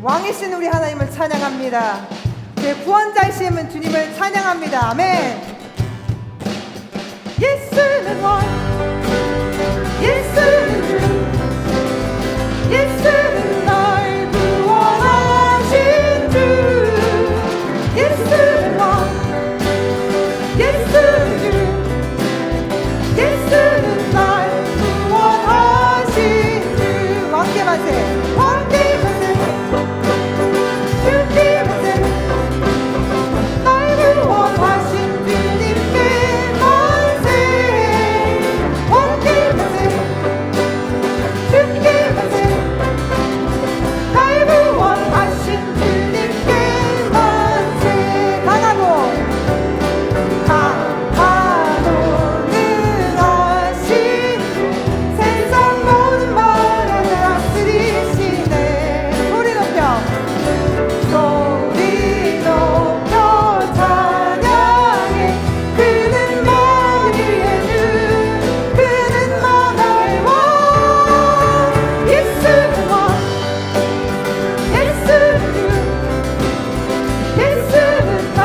왕이신 우리 하나님을 찬양합니다. 제 구원자이신 주님을 찬양합니다. 아멘. 예수는 왕, 예수는 주, 예수는 날 구원하신 주. 예수는 왕, 예수는 주, 예수는 날 구원하신 주. 왕께 만세, 왕께 만세, 주께 만세. 날 구원하신 주님께 만세. 왕께 만세, 주께 만세. 날 구원하신 주님께 만세. 강하고 능하신 주, 세상 모든 말을 다스리시네. 소리 높여, 소리 높여 찬양해. 그는 머리의 주, 그는 만화의 왕. 예수는 왕, 예수는 주, 예수는 날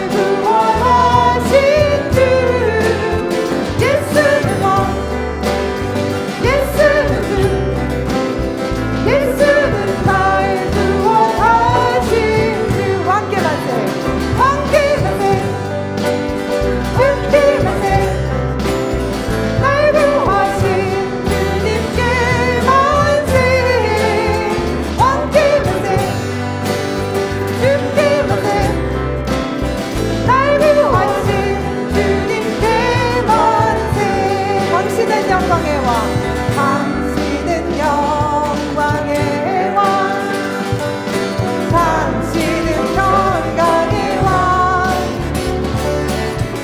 구원하신 주. 예수는 왕, 예수는 주, 예수는 날 구원하신 주. 왕께 만세, 왕께 만세, 주께 만세. 날 구하신 주님께 만세. 왕께 만세, 주께 만세. 날 구하신 주님께 만세. 당신은 영광의 왕, 당신은 영광의 왕, 당신은 평강의 왕,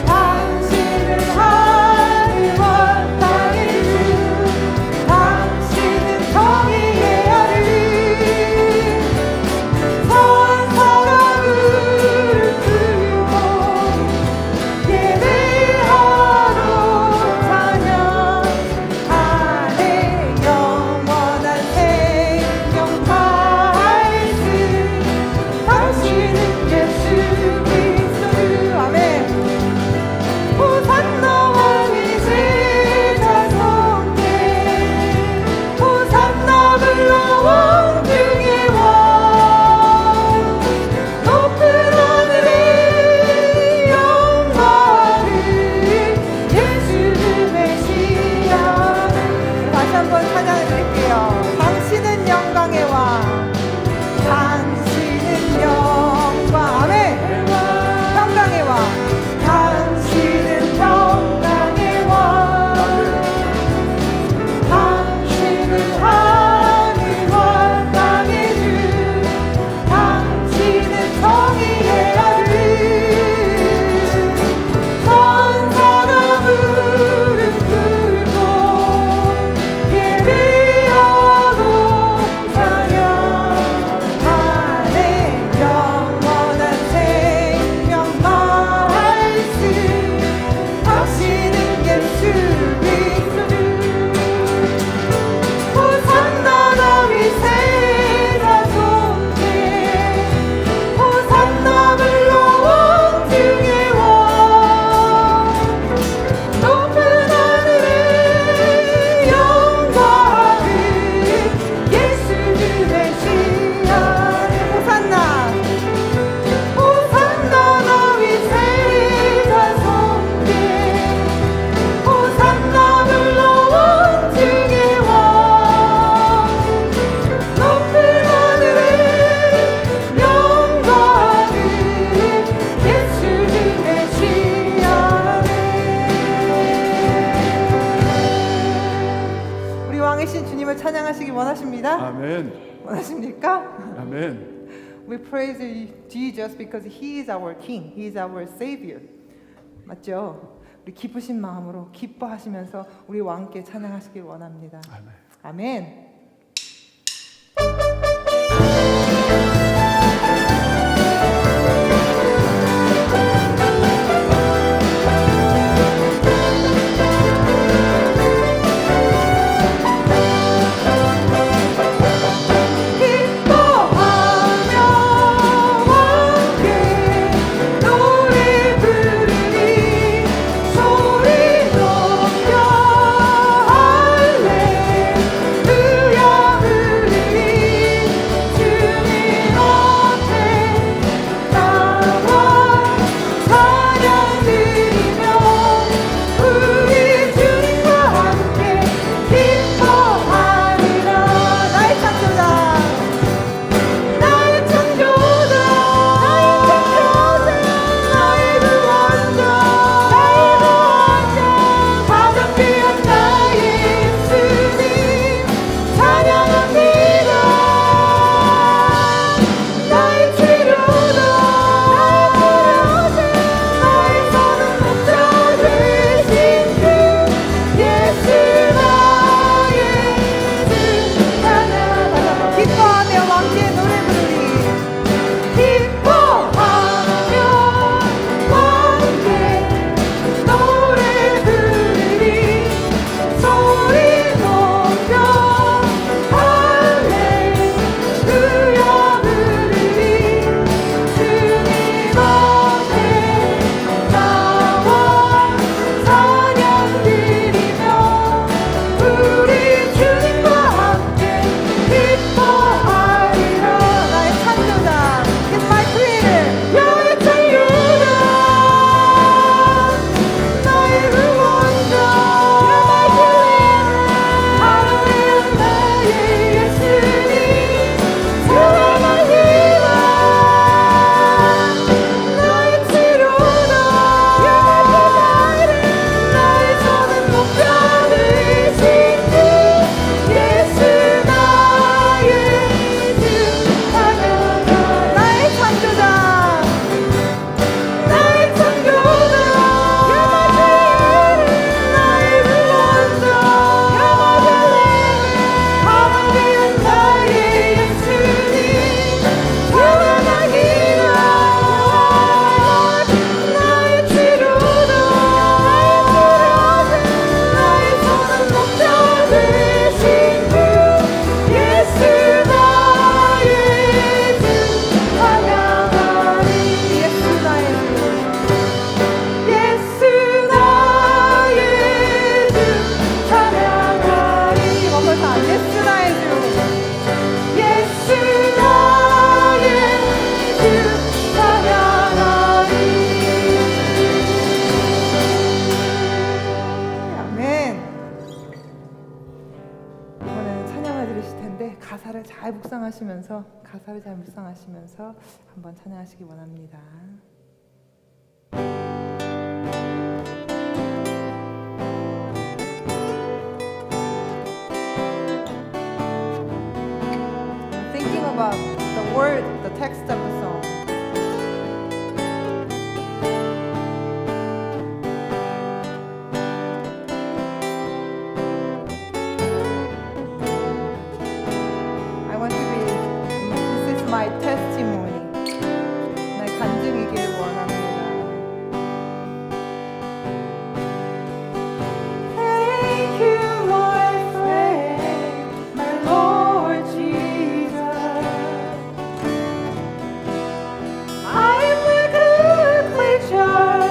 당신은 하늘과 땅의 주, 당신은 정의의 아들. 천사가 무릎 꿇고 예배하러 찬양하네. 영원한 생명 말씀, 당신은 예수 그리스도 주. 아멘. 호산나 왕이 제자손에, 호산나 불러 왕 중의 왕. 높은 하늘의 영광을 예수 그 메시아. 다시 한번 찬양해 드릴게요. 당신은 영광의 왕, 당신은 영광. 아멘. 평강의 왕, 당신은 평강의 왕, 당신은 하늘과 땅의 주, 당신은 정의의 아들. 천사가 무릎 꿇고 예배하고 찬양하네. 영원한 생명 말씀, 당신은 예수 그리스도 주. 호산나 다윗 세자손에, 호산나 불러 왕 중의 왕. 높은 하늘의 영광을 예수 그 메시아. 호산나, 호산나 다윗 세자손에, 호산나 불러 왕 중의 왕. 높은 하늘의 영광을 예수 그 메시아. 우리 왕이신 주님을 찬양하시기 원하십니다. 아멘. 원하십니까? 아멘. We praise Jesus because He is our King, He is our Savior. 맞죠? 우리 기쁘신 마음으로 기뻐하시면서 우리 왕께 찬양하시길 원합니다. 아멘. 아멘. 기뻐하 묵상하시면서 가사를 잘 묵상하시면서 한번 찬양하시기 원합니다. Thinking about the word, the text of the song. I want to be, this is my testimony. 나의 간증이길 원합니다. Thank you, my friend, my Lord Jesus. I am like a clay jar,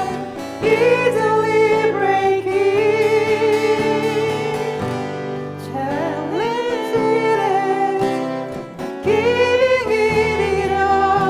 easily breaking, challenging it, giving it all.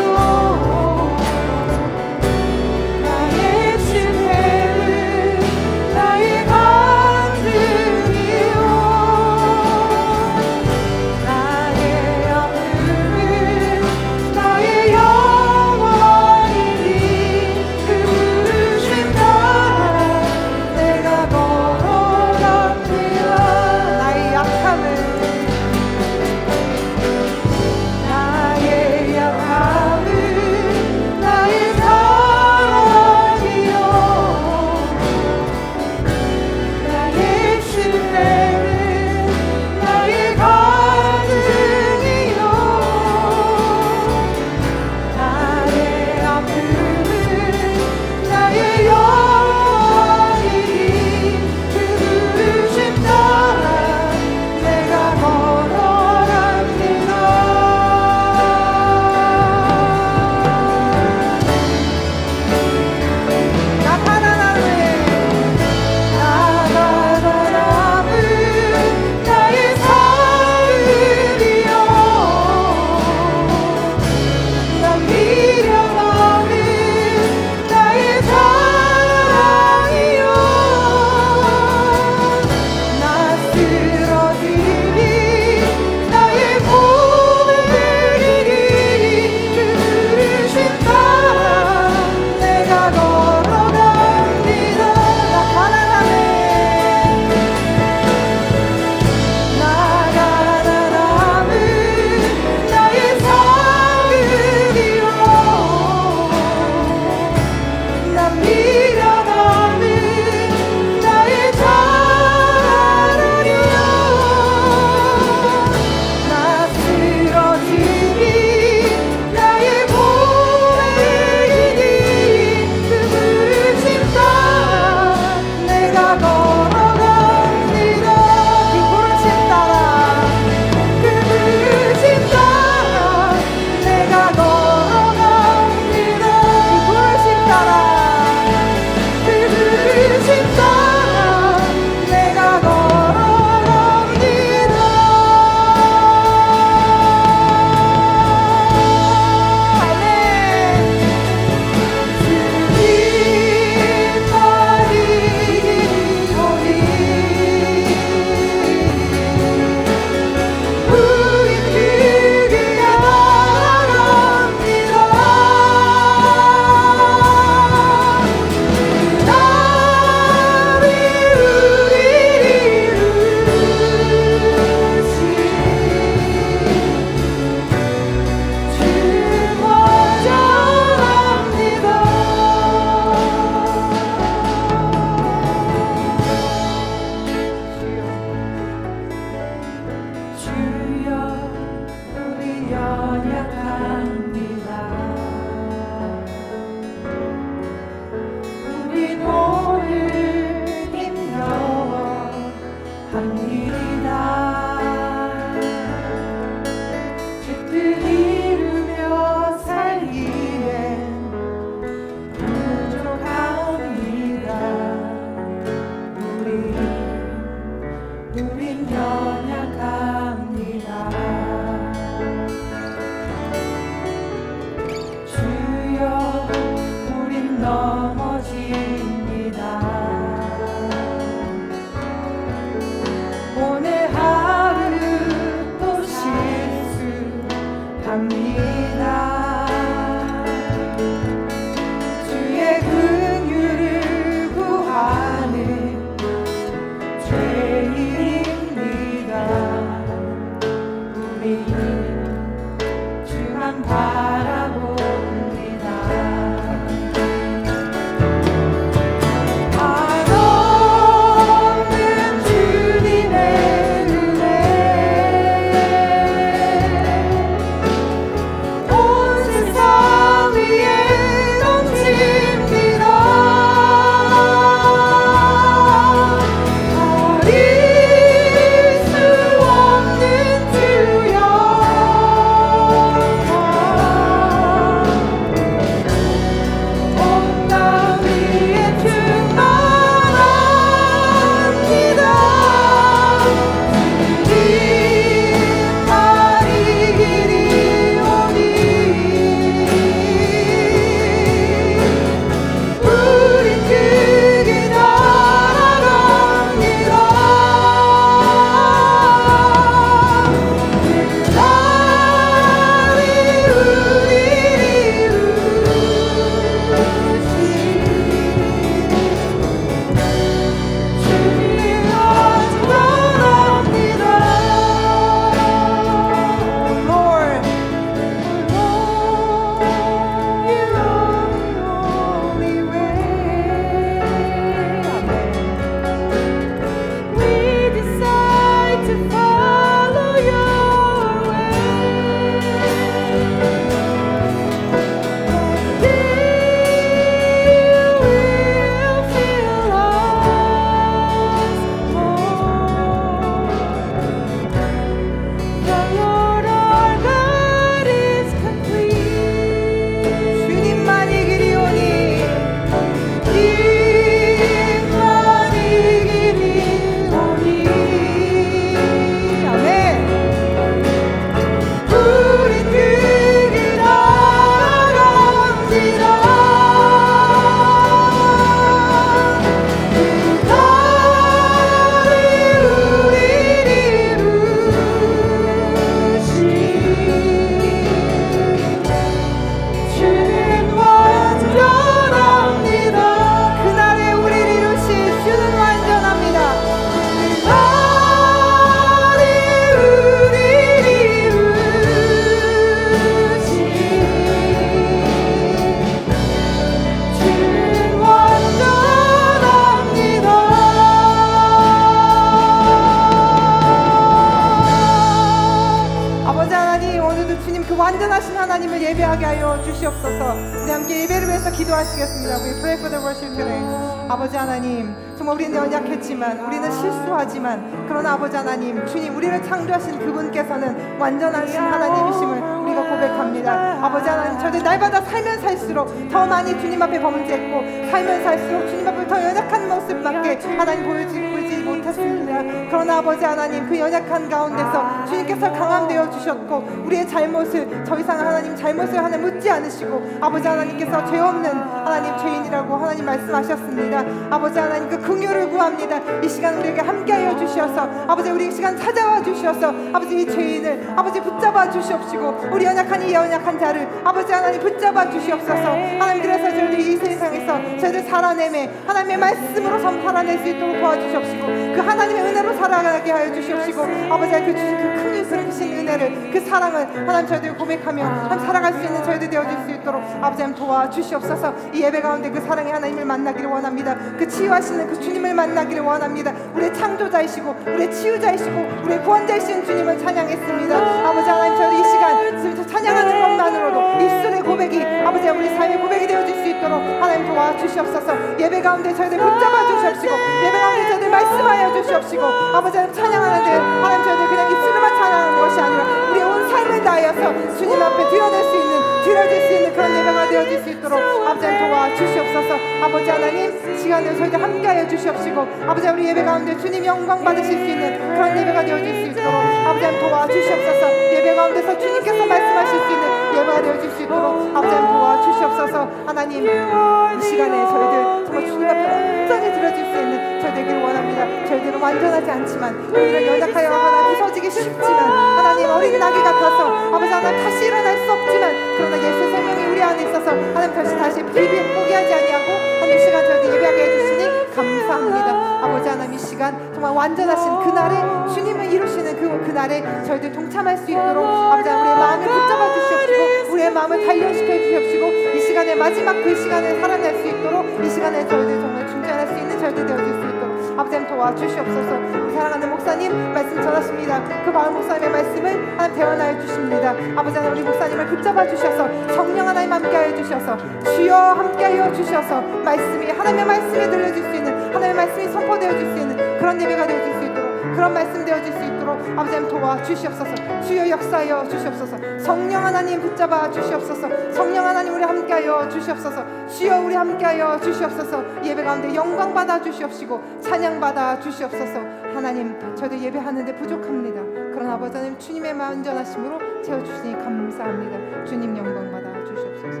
완전하신 하나님을 예배하게 하여 주시옵소서. 우리 함께 예배를 위해서 기도하시겠습니다. We pray for the worship today. 아버지 하나님, 정말 우리는 연약했지만, 우리는 실수하지만, 그러나 아버지 하나님, 주님, 우리를 창조하신 그분께서는 완전하신 하나님이심을 우리가 고백합니다. 아버지 하나님, 저희들 날마다 살면 살수록 더 많이 주님 앞에 범죄했고, 살면 살수록 주님 앞에 더 연약한 모습밖에 하나님 보이지 못했습니다. 그러나 아버지 하나님, 그 연약한 가운데서 주님께서 강함 되어 주셨고, 우리의 잘못을 더 이상 하나님 잘못을 하나 묻지 않으시고, 아버지 하나님께서 죄 없는 하나님 죄인이라고 하나님 말씀하셨습니다. 아버지 하나님, 그 긍휼을 구합니다. 이 시간 우리에게 함께하여 주셔서, 아버지 우리 이 시간 찾아와 주셔서, 아버지 이 죄인을 아버지 붙잡아 주시옵시고, 우리 연약한 이 연약한 자를 아버지 하나님 붙잡아 주시옵소서. 하나님, 그래서 저희들이 이 세상에서 저희들 살아내매 하나님의 말씀으로 선 살아낼 수 있도록 도와주시옵시고, 그 하나님의 은혜로 살아가게 하여 주시옵시고, 아버지 그 주신 그 크신 은혜를, 그 사랑을 하나님 저희들 고백하며 하나님 살아갈 수 있는 저희들 되어질 수 있도록 아버지 하나님 도와주시옵소서. 이 예배 가운데 그 사랑의 하나님을 만나기를 원합니다. 그 치유하시는 그 주님을 만나기를 원합니다. 우리의 창조자이시고 우리의 치유자이시고 우리의 구원자이신 주님을 찬양했습니다. 아버지 하나님, 저희 이 시간 찬양하는 것만으로도 입술의 고백 고백이 아버지 우리 삶의 고백이 되어질 수 있도록 하나님 도와주시옵소서. 예배 가운데 저희들 붙잡아 주시옵시고 예배 가운데 저희들 말씀하여 주시옵시고 아버지 하나님 찬양하는데 하나님 저희들 그냥 입술로만 찬양하는 것이 아니라 우리의 온 삶을 다하여서 주님 앞에 드러질 수 있는 그런 예배가 되어질 수 있도록 아버지 하나님 도와주시옵소서. 아버지 하나님 시간을 저희들 함께하여 주시옵시고 아버지 우리 예배 가운데 주님 영광 받으실 수 있는 그런 예배가 되어질 수 있도록 아버지 하나님 도와주시옵소서. 예배 가운데서 주님께서 말씀하실 수 있는 예배가 되어질 수 있도록 아버지 하나님 도와주시옵소서. 하나님 이 시간에 저희들 정말 주님 앞에 온전히 드려질 수 있는 저희 되기를 원합니다. 저희들은 완전하지 않지만 저희들은 연약하여 하나 부서지기 쉽지만 하나님 어린 나귀 같아서 아버지 하나님 다시 일어날 수 없지만 그러나 예수의 생명이 우리 안에 있어서 하나님 다시 포기하지 아니하고 하나님 이 시간 저희들 예배하게 해주시니 감사합니다. 아버지 하나님 이 시간 정말 완전하신 그날에 주님을 이루시는 그날에 저희들 동참할 수 있도록 아버지 하나님 우리의 마음을 붙잡아 주시옵시고 우리의 마음을 단련시켜 주시옵시고 이 시간의 마지막 그 시간을 살아낼 수 있도록 이 시간에 저희들 정말 중재할 수 있는 저희들 되어줄 수 있도록 아버지 하나님 도와주시옵소서. 우리 사랑하는 목사님 말씀 전하십니다. 그 마을 목사님의 말씀을 하나님 대언하여 주십니다. 아버지 하나님 우리 목사님을 붙잡아 주셔서 성령 하나님 함께하여 주셔서 주여 함께하여 주셔서 말씀이 하나님의 말씀이 들려질 수 있는 하나님의 말씀이 선포되어질 수 있는 그런 예배가 되어질 수 있도록 그런 말씀 되어질 수 있도록 아버지 하나님 도와주시옵소서. 주여 역사하여 주시옵소서. 성령 하나님 붙잡아 주시옵소서. 성령 하나님 우리 함께하여 주시옵소서. 주여 우리 함께하여 주시옵소서. 예배 가운데 영광 받아 주시옵시고 찬양 받아 주시옵소서. 하나님 저희들 예배하는데 부족합니다. 그러나 아버지 하나님 주님의 완전하심으로 채워주시니 감사합니다. 주님 영광 받아 주시옵소서.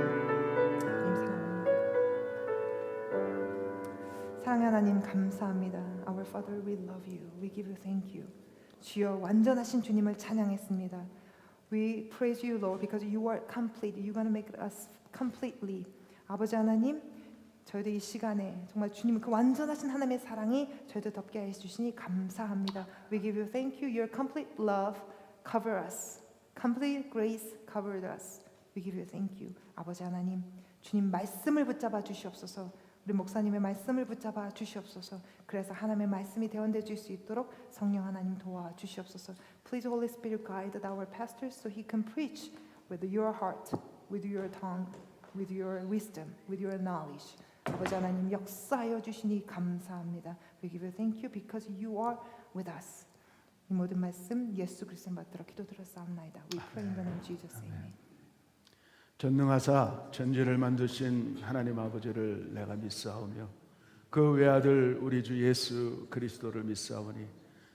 감사합니다. 사랑하는 하나님 감사합니다. Our Father, we love you. We give you thank you. 주여 완전하신 주님을 찬양했습니다. We praise you, Lord, because you are complete. You're going to make us completely. 아버지 하나님, 저희들 이 시간에 정말 주님 그 완전하신 하나님의 사랑이 저희들 덮게 해주시니 감사합니다. We give you thank you. Your complete love cover us. Complete grace covered us. We give you thank you. 아버지 하나님, 주님 말씀을 붙잡아 주시옵소서. 우리 목사님의 말씀을 붙잡아 주시옵소서. 그래서 하나님의 말씀이 대언되어질 수 있도록 성령 하나님 도와주시옵소서. Please Holy Spirit guide our pastor so he can preach with your heart, with your tongue, with your wisdom, with your knowledge. 아버지 하나님 역사하여 주시니 감사합니다. We give you thank you because you are with us. 이 모든 말씀 예수 그리스도를 받들어 기도드렸사옵나이다. We pray in the name of Jesus. Amen. 전능하사 천지를 만드신 하나님 아버지를 내가 믿사오며 그 외아들 우리 주 예수 그리스도를 믿사오니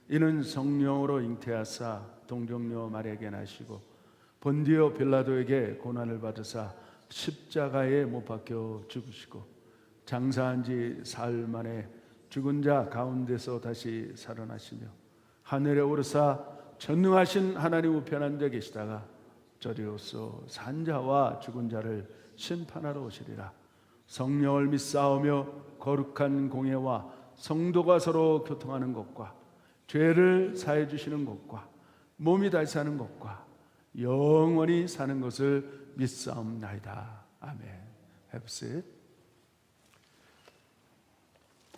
이는 성령으로 잉태하사 동정녀 마리아에게 나시고 본디오 빌라도에게 고난을 받으사 십자가에 못 박혀 죽으시고 장사한 지 사흘 만에 죽은 자 가운데서 다시 살아나시며 하늘에 오르사 전능하신 하나님 우편 앉아 계시다가 저리로서 산 자와 죽은 자를 심판하러 오시리라. 성령을 믿사오며 거룩한 공예와 성도가 서로 교통하는 것과 죄를 사해 주시는 것과 몸이 다시 사는 것과 영원히 사는 것을 믿사옵나이다. 아멘. Have a seat.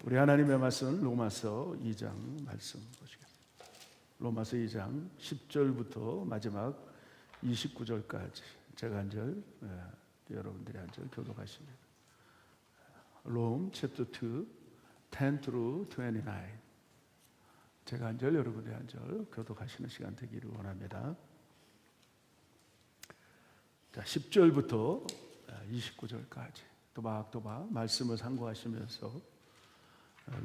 우리 하나님의 말씀은 로마서 2장 말씀 보시겠습니다. 로마서 2장 10절부터 마지막 29절까지 제가 한 절, 여러분들이 한 절 교독하십니다. Rome chapter 2, 10 through 29. 제가 한 절, 여러분들이 한 절 교독하시는 시간 되기를 원합니다. 자, 10절부터 29절까지 또박또박 말씀을 상고하시면서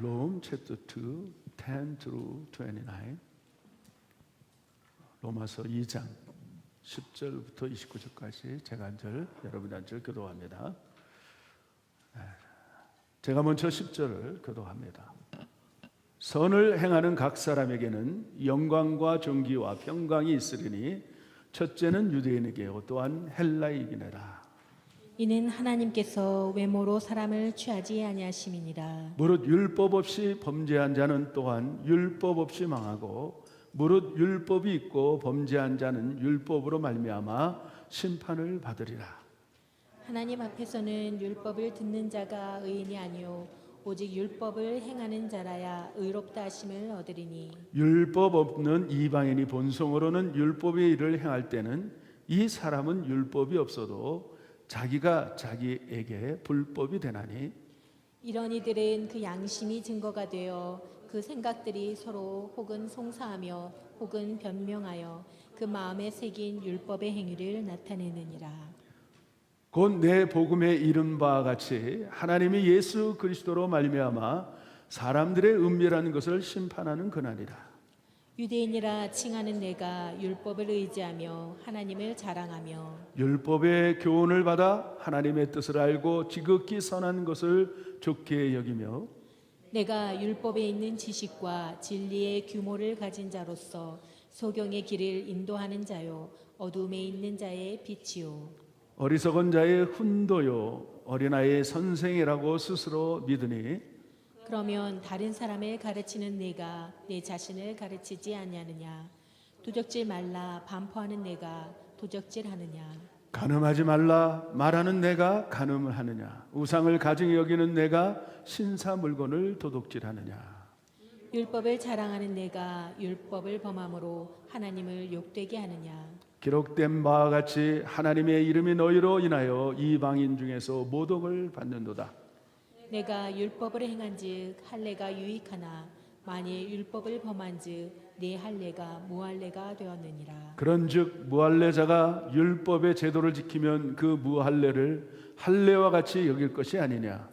Rome chapter 2, 10 through 29. 로마서 2장 10절부터 29절까지 제가 한 절, 여러분이 한 절 교독합니다. 제가 먼저 10절을 교독합니다. 선을 행하는 각 사람에게는 영광과 존귀와 평강이 있으리니 첫째는 유대인에게요 또한 헬라이인에라. 이는 하나님께서 외모로 사람을 취하지 아니하심이니라. 무릇 율법 없이 범죄한 자는 또한 율법 없이 망하고 무릇 율법이 있고 범죄한 자는 율법으로 말미암아 심판을 받으리라. 하나님 앞에서는 율법을 듣는 자가 의인이 아니요 오직 율법을 행하는 자라야 의롭다 하심을 얻으리니 율법 없는 이방인이 본성으로는 율법의 일을 행할 때는 이 사람은 율법이 없어도 자기가 자기에게 불법이 되나니 이런 이들은 그 양심이 증거가 되어 그 생각들이 서로 혹은 송사하며 혹은 변명하여 그 마음에 새긴 율법의 행위를 나타내느니라. 곧 내 복음에 이른 바와 같이 하나님이 예수 그리스도로 말미암아 사람들의 은밀한 것을 심판하는 그날이라. 유대인이라 칭하는 내가 율법을 의지하며 하나님을 자랑하며 율법의 교훈을 받아 하나님의 뜻을 알고 지극히 선한 것을 좋게 여기며 내가 율법에 있는 지식과 진리의 규모를 가진 자로서 소경의 길을 인도하는 자요 어둠에 있는 자의 빛이요 어리석은 자의 훈도요 어린아이의 선생이라고 스스로 믿으니 그러면 다른 사람을 가르치는 내가 내 자신을 가르치지 아니하느냐 도적질 말라 반포하는 내가 도적질하느냐 간음하지 말라 말하는 내가 간음을 하느냐 우상을 가증히 여기는 내가 신사 물건을 도둑질하느냐 율법을 자랑하는 내가 율법을 범함으로 하나님을 욕되게 하느냐 기록된 바와 같이 하나님의 이름이 너희로 인하여 이방인 중에서 모독을 받는도다. 내가 율법을 행한즉 할례가 유익하나 만일 율법을 범한즉 내 할례가 무할례가 되었느니라. 그런즉 무할례자가 율법의 제도를 지키면 그 무할례를 할례와 같이 여길 것이 아니냐.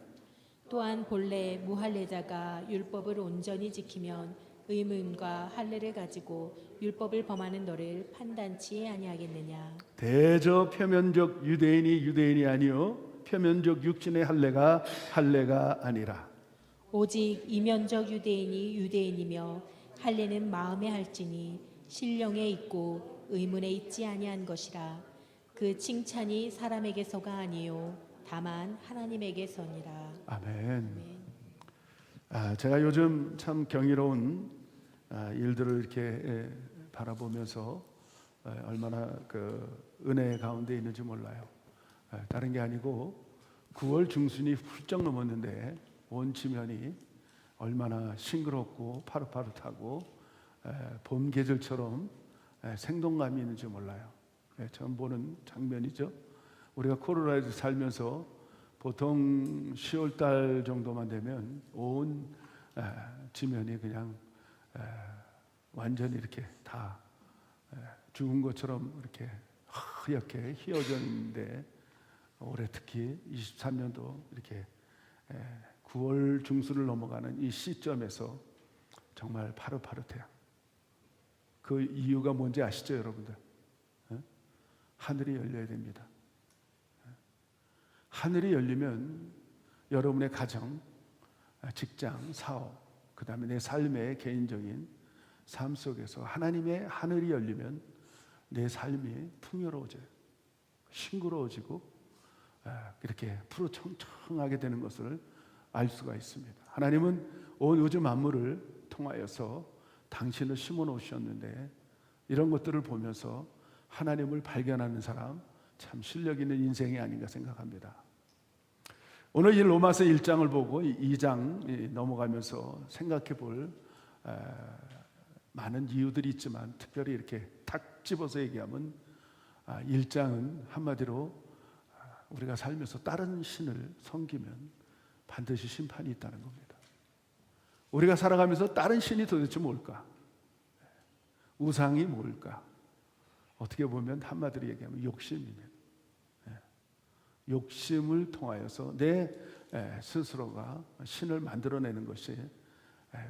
또한 본래 무할례자가 율법을 온전히 지키면 의문과 할례를 가지고 율법을 범하는 너를 판단치 아니하겠느냐. 대저 표면적 유대인이 아니요 표면적 육신의 할례가 아니라. 오직 이면적 유대인이 유대인이며 할례는 마음에 할지니 신령에 있고 의문에 있지 아니한 것이라. 그 칭찬이 사람에게서가 아니요 다만 하나님에게서니라. 아멘. 제가 요즘 참 경이로운 일들을 이렇게 바라보면서 얼마나 그 은혜 가운데 있는지 몰라요. 다른 게 아니고 9월 중순이 훌쩍 넘었는데 온 지면이 얼마나 싱그럽고 파릇파릇하고 봄 계절처럼 생동감이 있는지 몰라요. 처음 보는 장면이죠. 우리가 코로나에서 살면서 보통 10월 달 정도만 되면 온 지면이 그냥 완전히 이렇게 다 죽은 것처럼 이렇게 하얗게 휘어졌는데 올해 특히 23년도 이렇게 9월 중순을 넘어가는 이 시점에서 정말 파릇파릇해요. 그 이유가 뭔지 아시죠, 여러분들? 하늘이 열려야 됩니다. 하늘이 열리면 여러분의 가정, 직장, 사업, 그 다음에 내 삶의 개인적인 삶 속에서 하나님의 하늘이 열리면 내 삶이 풍요로워져요. 싱그러워지고 이렇게 푸르청청하게 되는 것을 알 수가 있습니다. 하나님은 온 우주 만물을 통하여서 당신을 심어 놓으셨는데 이런 것들을 보면서 하나님을 발견하는 사람 참 실력 있는 인생이 아닌가 생각합니다. 오늘 이 로마서 1장을 보고 2장 넘어가면서 생각해 볼 많은 이유들이 있지만 특별히 이렇게 탁 집어서 얘기하면 1장은 한마디로 우리가 살면서 다른 신을 섬기면 반드시 심판이 있다는 겁니다. 우리가 살아가면서 다른 신이 도대체 뭘까? 우상이 뭘까? 어떻게 보면 한마디로 얘기하면 욕심입니다. 욕심을 통하여서 내 스스로가 신을 만들어내는 것이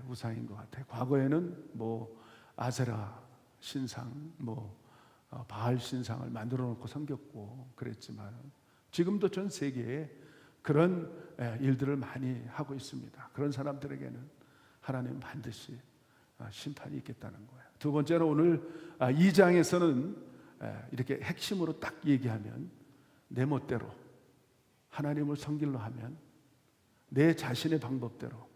우상인 것 같아요. 과거에는 뭐 아세라 신상, 바알 신상을 만들어 놓고 섬겼고 그랬지만 지금도 전 세계에 그런 일들을 많이 하고 있습니다. 그런 사람들에게는 하나님은 반드시 심판이 있겠다는 거예요. 두 번째로 오늘 2장에서는 이렇게 핵심으로 딱 얘기하면 내 멋대로 하나님을 섬기려 하면 내 자신의 방법대로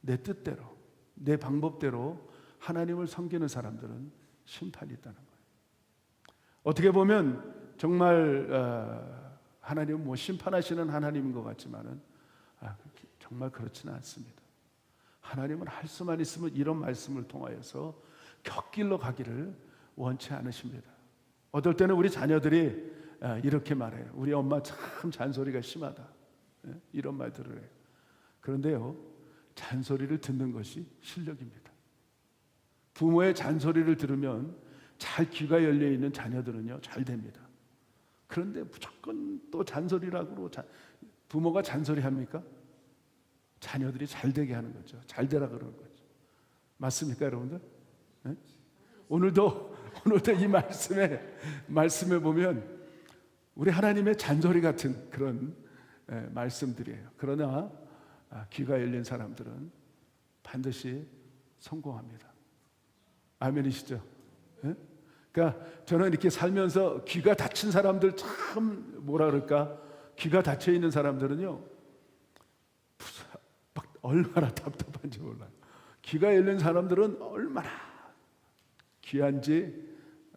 내 뜻대로 내 방법대로 하나님을 섬기는 사람들은 심판이 있다는 거예요. 어떻게 보면 정말 하나님은 심판하시는 하나님인 것 같지만은 정말 그렇지는 않습니다. 하나님은 할 수만 있으면 이런 말씀을 통하여서 곁길로 가기를 원치 않으십니다. 어떨 때는 우리 자녀들이 이렇게 말해요. 우리 엄마 참 잔소리가 심하다. 이런 말들을 해요. 그런데요, 잔소리를 듣는 것이 실력입니다. 부모의 잔소리를 들으면 잘 귀가 열려 있는 자녀들은요, 잘 됩니다. 그런데 무조건 또 잔소리라고 부모가 잔소리합니까? 자녀들이 잘 되게 하는 거죠. 잘 되라 그러는 거죠. 맞습니까, 여러분들? 네? 오늘도 이 말씀에 보면 우리 하나님의 잔소리 같은 그런 말씀들이에요. 그러나 귀가 열린 사람들은 반드시 성공합니다. 아멘이시죠? 네? 그러니까 저는 이렇게 살면서 귀가 닫힌 사람들 참 뭐라 그럴까? 귀가 닫혀 있는 사람들은요, 막 얼마나 답답한지 몰라요. 귀가 열린 사람들은 얼마나 귀한지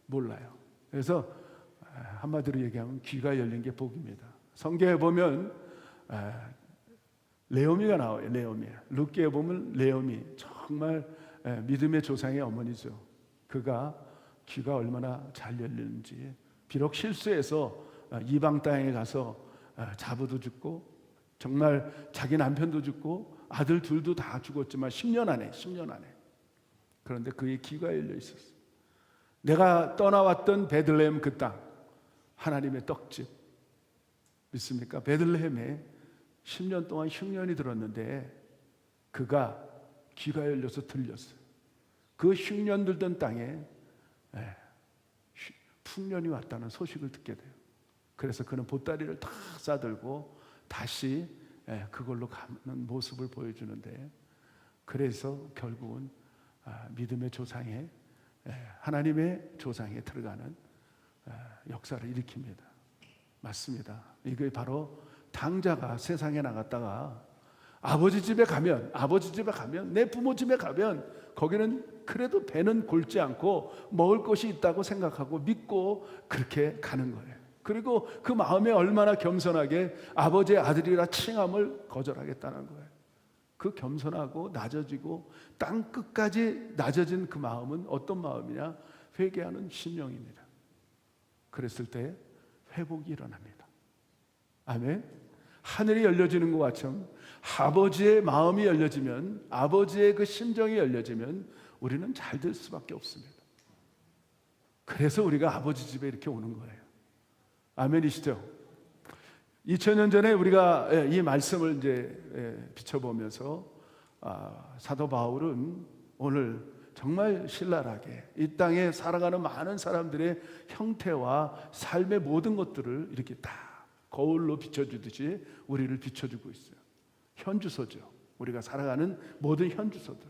몰라요. 그래서 한마디로 얘기하면 귀가 열린 게 복입니다. 성경에 보면 레오미가 나와요. 레오미. 룻기에 보면 레오미 정말 믿음의 조상의 어머니죠. 그가 귀가 얼마나 잘 열리는지, 비록 실수해서 이방 땅에 가서 자부도 죽고 정말 자기 남편도 죽고 아들 둘도 다 죽었지만 10년 안에 그런데 그의 귀가 열려 있었어요. 내가 떠나왔던 베들레헴 그 땅, 하나님의 떡집 믿습니까? 베들레헴에 10년 동안 흉년이 들었는데 그가 귀가 열려서 들렸어요. 그 흉년 들던 땅에 풍년이 왔다는 소식을 듣게 돼요. 그래서 그는 보따리를 다 싸들고 다시 그걸로 가는 모습을 보여주는데, 그래서 결국은 믿음의 조상에, 하나님의 조상에 들어가는 역사를 일으킵니다. 맞습니다. 이게 바로 당자가 세상에 나갔다가 아버지 집에 가면, 내 부모 집에 가면 거기는 그래도 배는 골지 않고 먹을 것이 있다고 생각하고 믿고 그렇게 가는 거예요. 그리고 그 마음에 얼마나 겸손하게 아버지의 아들이라 칭함을 거절하겠다는 거예요. 그 겸손하고 낮아지고 땅 끝까지 낮아진 그 마음은 어떤 마음이냐? 회개하는 심령입니다. 그랬을 때 회복이 일어납니다. 아멘. 하늘이 열려지는 것처럼 아버지의 마음이 열려지면, 아버지의 그 심정이 열려지면 우리는 잘 될 수밖에 없습니다. 그래서 우리가 아버지 집에 이렇게 오는 거예요. 아멘이시죠? 2000년 전에 우리가 이 말씀을 이제 비춰보면서 사도 바울은 오늘 정말 신랄하게 이 땅에 살아가는 많은 사람들의 형태와 삶의 모든 것들을 이렇게 다 거울로 비춰주듯이 우리를 비춰주고 있어요. 현주소죠. 우리가 살아가는 모든 현주소들.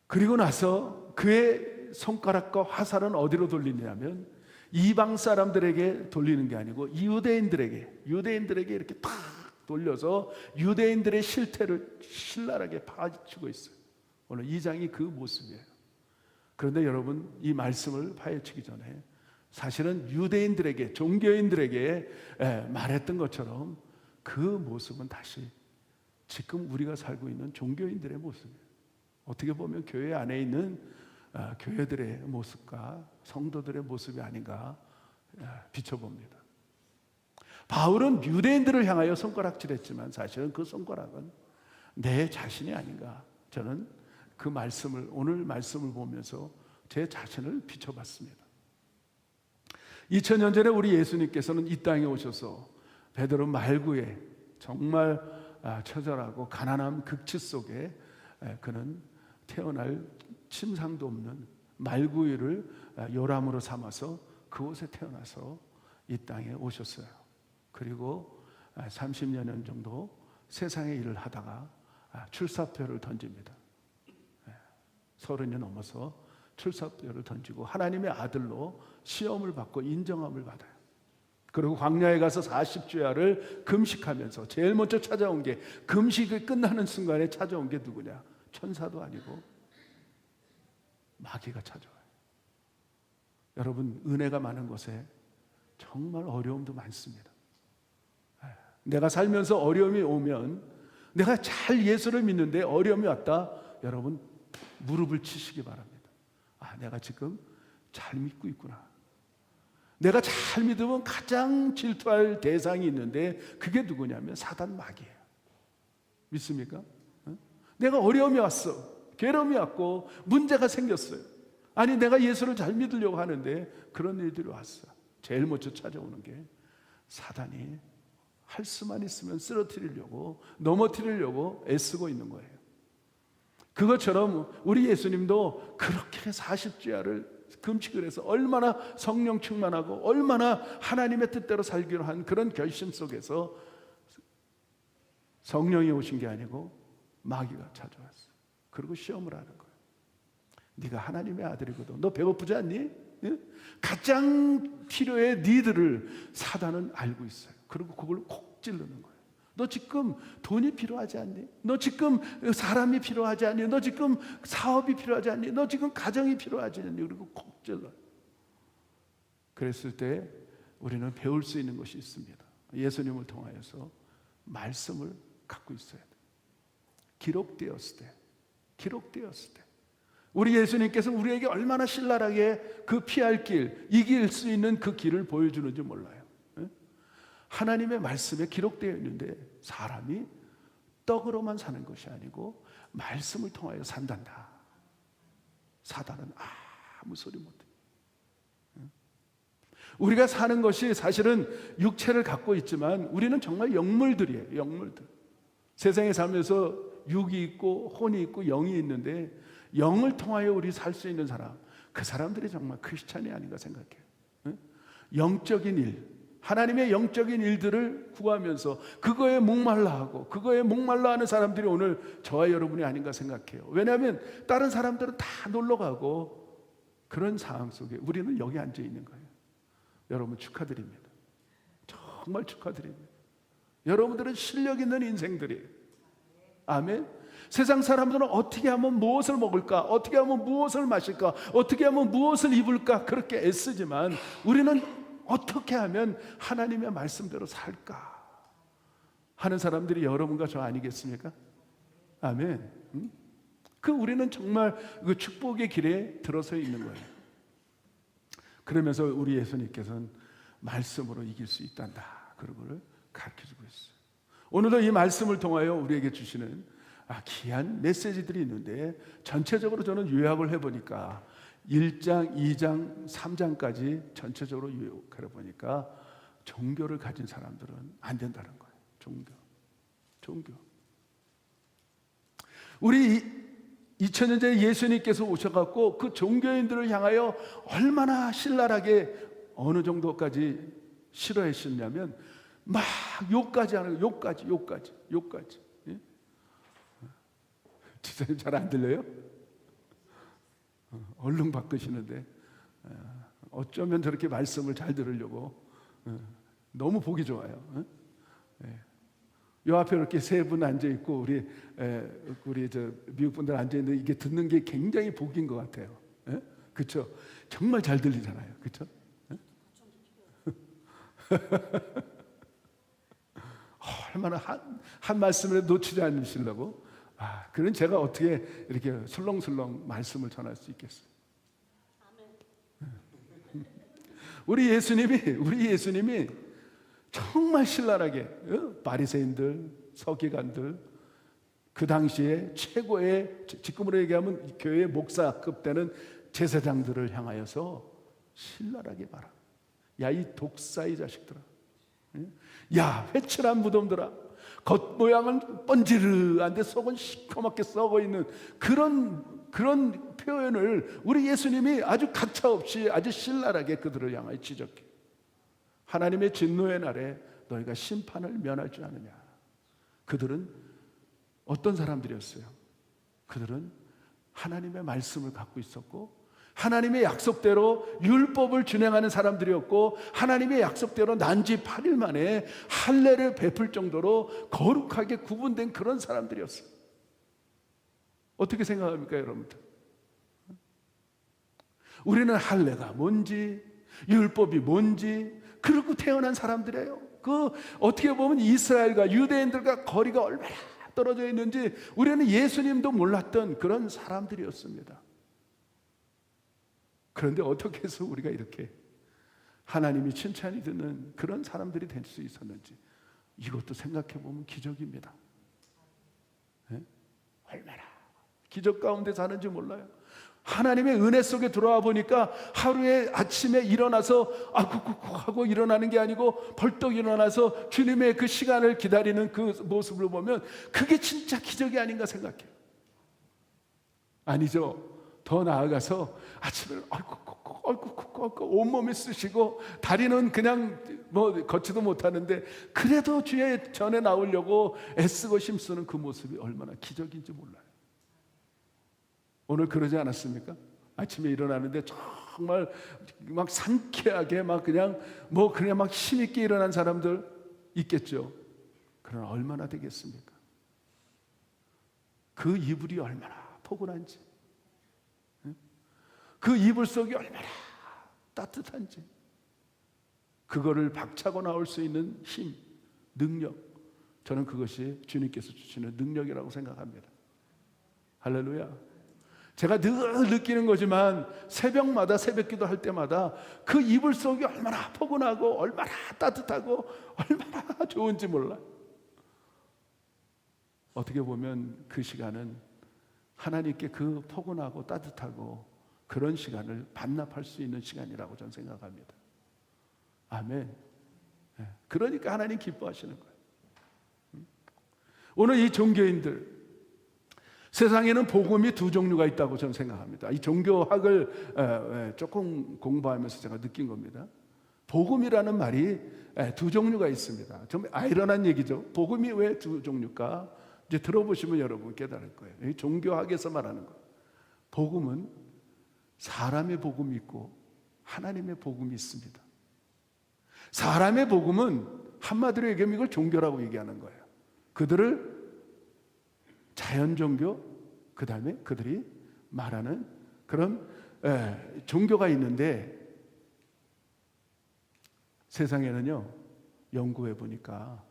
그리고 나서 그의 손가락과 화살은 어디로 돌리냐면 이방 사람들에게 돌리는 게 아니고 유대인들에게 이렇게 탁 돌려서 유대인들의 실태를 신랄하게 파헤치고 있어요. 오늘 2장이 그 모습이에요. 그런데 여러분, 이 말씀을 파헤치기 전에 사실은 유대인들에게, 종교인들에게 말했던 것처럼 그 모습은 다시 지금 우리가 살고 있는 종교인들의 모습이에요. 어떻게 보면 교회 안에 있는 교회들의 모습과 성도들의 모습이 아닌가 비춰봅니다. 바울은 유대인들을 향하여 손가락질했지만 사실은 그 손가락은 내 자신이 아닌가. 저는 그 말씀을, 오늘 말씀을 보면서 제 자신을 비춰봤습니다. 2000년 전에 우리 예수님께서는 이 땅에 오셔서 베드로 말구에 정말 처절하고 가난한 극치 속에 그는 태어날 침상도 없는 말구유를 요람으로 삼아서 그곳에 태어나서 이 땅에 오셨어요. 그리고 30여 정도 세상의 일을 하다가 출사표를 던집니다. 30이 넘어서 출사표를 던지고 하나님의 아들로 시험을 받고 인정함을 받아요. 그리고 광야에 가서 40주야를 금식하면서 제일 먼저 찾아온 게, 금식이 끝나는 순간에 찾아온 게 누구냐? 천사도 아니고 마귀가 찾아와요. 여러분, 은혜가 많은 곳에 정말 어려움도 많습니다. 내가 살면서 어려움이 오면, 내가 잘 예수를 믿는데 어려움이 왔다, 여러분 무릎을 치시기 바랍니다. 내가 지금 잘 믿고 있구나. 내가 잘 믿으면 가장 질투할 대상이 있는데 그게 누구냐면 사단 마귀예요. 믿습니까? 내가 어려움이 왔어, 괴로움이 왔고 문제가 생겼어요. 아니 내가 예수를 잘 믿으려고 하는데 그런 일들이 왔어. 제일 먼저 찾아오는 게 사단이 할 수만 있으면 쓰러뜨리려고, 넘어뜨리려고 애쓰고 있는 거예요. 그것처럼 우리 예수님도 그렇게 40주야를 금식을 해서 얼마나 성령 충만하고 얼마나 하나님의 뜻대로 살기로 한 그런 결심 속에서 성령이 오신 게 아니고 마귀가 찾아왔어. 그리고 시험을 하는 거예요. 네가 하나님의 아들이거든. 너 배고프지 않니? 예? 가장 필요해 니들을 사단은 알고 있어요. 그리고 그걸 콕 찌르는 거예요. 너 지금 돈이 필요하지 않니? 너 지금 사람이 필요하지 않니? 너 지금 사업이 필요하지 않니? 너 지금 가정이 필요하지 않니? 그리고 콕 찔러요. 그랬을 때 우리는 배울 수 있는 것이 있습니다. 예수님을 통하여서 말씀을 갖고 있어야 돼요. 기록되었을 때 우리 예수님께서 우리에게 얼마나 신랄하게 그 피할 길, 이길 수 있는 그 길을 보여주는지 몰라요. 하나님의 말씀에 기록되어 있는데 사람이 떡으로만 사는 것이 아니고 말씀을 통하여 산단다. 사단은 아무 소리 못해. 우리가 사는 것이 사실은 육체를 갖고 있지만 우리는 정말 영물들이에요. 영물들. 세상에 살면서 육이 있고 혼이 있고 영이 있는데 영을 통하여 우리 살 수 있는 사람, 그 사람들이 정말 크리스찬이 아닌가 생각해요. 영적인 일, 하나님의 영적인 일들을 구하면서 그거에 목말라하고 그거에 목말라하는 사람들이 오늘 저와 여러분이 아닌가 생각해요. 왜냐하면 다른 사람들은 다 놀러가고 그런 상황 속에 우리는 여기 앉아 있는 거예요. 여러분 축하드립니다. 정말 축하드립니다. 여러분들은 실력 있는 인생들이에요. 아멘. 세상 사람들은 어떻게 하면 무엇을 먹을까? 어떻게 하면 무엇을 마실까? 어떻게 하면 무엇을 입을까? 그렇게 애쓰지만 우리는 어떻게 하면 하나님의 말씀대로 살까 하는 사람들이 여러분과 저 아니겠습니까? 아멘. 그 우리는 정말 그 축복의 길에 들어서 있는 거예요. 그러면서 우리 예수님께서는 말씀으로 이길 수 있단다. 그런 걸 가르쳐주고 있어요. 오늘도 이 말씀을 통하여 우리에게 주시는 귀한 메시지들이 있는데 전체적으로 저는 요약을 해보니까 1장, 2장, 3장까지 전체적으로 요약해 보니까 종교를 가진 사람들은 안 된다는 거예요. 종교. 우리 2000년 전에 예수님께서 오셔갖고 그 종교인들을 향하여 얼마나 신랄하게 어느 정도까지 싫어하셨냐면 막 욕까지 하는 거예요. 욕까지. 예? 지사님 잘 안 들려요? 얼른 바꾸시는데 어쩌면 저렇게 말씀을 잘 들으려고 너무 보기 좋아요. 요 앞에 이렇게 세 분 앉아 있고 우리 저 미국 분들 앉아 있는데 이게 듣는 게 굉장히 복인 것 같아요. 그렇죠? 정말 잘 들리잖아요. 그렇죠? 얼마나 한 말씀을 놓치지 않으시려고. 그런 제가 어떻게 이렇게 술렁술렁 말씀을 전할 수 있겠어요? 우리 예수님이 정말 신랄하게 바리새인들, 서기관들, 그 당시에 최고의, 지금으로 얘기하면 교회 목사급 되는 제사장들을 향하여서 신랄하게 말하. 야, 이 독사의 자식들아, 야, 회칠한 무덤들아, 겉모양은 번지르한데 속은 시커멓게 썩어 있는 그런 표현을 우리 예수님이 아주 가차없이 아주 신랄하게 그들을 향하여 지적해. 하나님의 진노의 날에 너희가 심판을 면할 줄 아느냐. 그들은 어떤 사람들이었어요? 그들은 하나님의 말씀을 갖고 있었고 하나님의 약속대로 율법을 준행하는 사람들이었고 하나님의 약속대로 난지 8일 만에 할례를 베풀 정도로 거룩하게 구분된 그런 사람들이었어요. 어떻게 생각합니까, 여러분들? 우리는 할례가 뭔지, 율법이 뭔지, 그러고 태어난 사람들이에요. 그 어떻게 보면 이스라엘과 유대인들과 거리가 얼마나 떨어져 있는지 우리는 예수님도 몰랐던 그런 사람들이었습니다. 그런데 어떻게 해서 우리가 이렇게 하나님이 칭찬이 듣는 그런 사람들이 될 수 있었는지, 이것도 생각해 보면 기적입니다. 네? 얼마나 기적 가운데 사는지 몰라요. 하나님의 은혜 속에 들어와 보니까 하루에 아침에 일어나서 쿡쿡쿡 하고 일어나는 게 아니고 벌떡 일어나서 주님의 그 시간을 기다리는 그 모습을 보면 그게 진짜 기적이 아닌가 생각해요. 아니죠. 더 나아가서 아침에 온몸이 쑤시고 다리는 그냥 걷지도 못하는데 그래도 주의 전에 나오려고 애쓰고 힘쓰는 그 모습이 얼마나 기적인지 몰라요. 오늘 그러지 않았습니까? 아침에 일어나는데 정말 막 상쾌하게 그냥 막 힘있게 일어난 사람들 있겠죠. 그러나 얼마나 되겠습니까? 그 이불이 얼마나 포근한지, 그 이불 속이 얼마나 따뜻한지, 그거를 박차고 나올 수 있는 힘, 능력, 저는 그것이 주님께서 주시는 능력이라고 생각합니다. 할렐루야. 제가 늘 느끼는 거지만 새벽마다 새벽기도 할 때마다 그 이불 속이 얼마나 포근하고 얼마나 따뜻하고 얼마나 좋은지 몰라. 어떻게 보면 그 시간은 하나님께 그 포근하고 따뜻하고 그런 시간을 반납할 수 있는 시간이라고 저는 생각합니다. 아멘. 그러니까 하나님 기뻐하시는 거예요. 오늘 이 종교인들, 세상에는 복음이 두 종류가 있다고 저는 생각합니다. 이 종교학을 조금 공부하면서 제가 느낀 겁니다. 복음이라는 말이 두 종류가 있습니다. 좀 아이러니한 얘기죠. 복음이 왜 두 종류일까? 이제 들어보시면 여러분 깨달을 거예요. 이 종교학에서 말하는 거. 복음은 사람의 복음이 있고 하나님의 복음이 있습니다. 사람의 복음은 한마디로 얘기하면 이걸 종교라고 얘기하는 거예요. 그들을 자연 종교, 그 다음에 그들이 말하는 그런 종교가 있는데, 세상에는요 연구해 보니까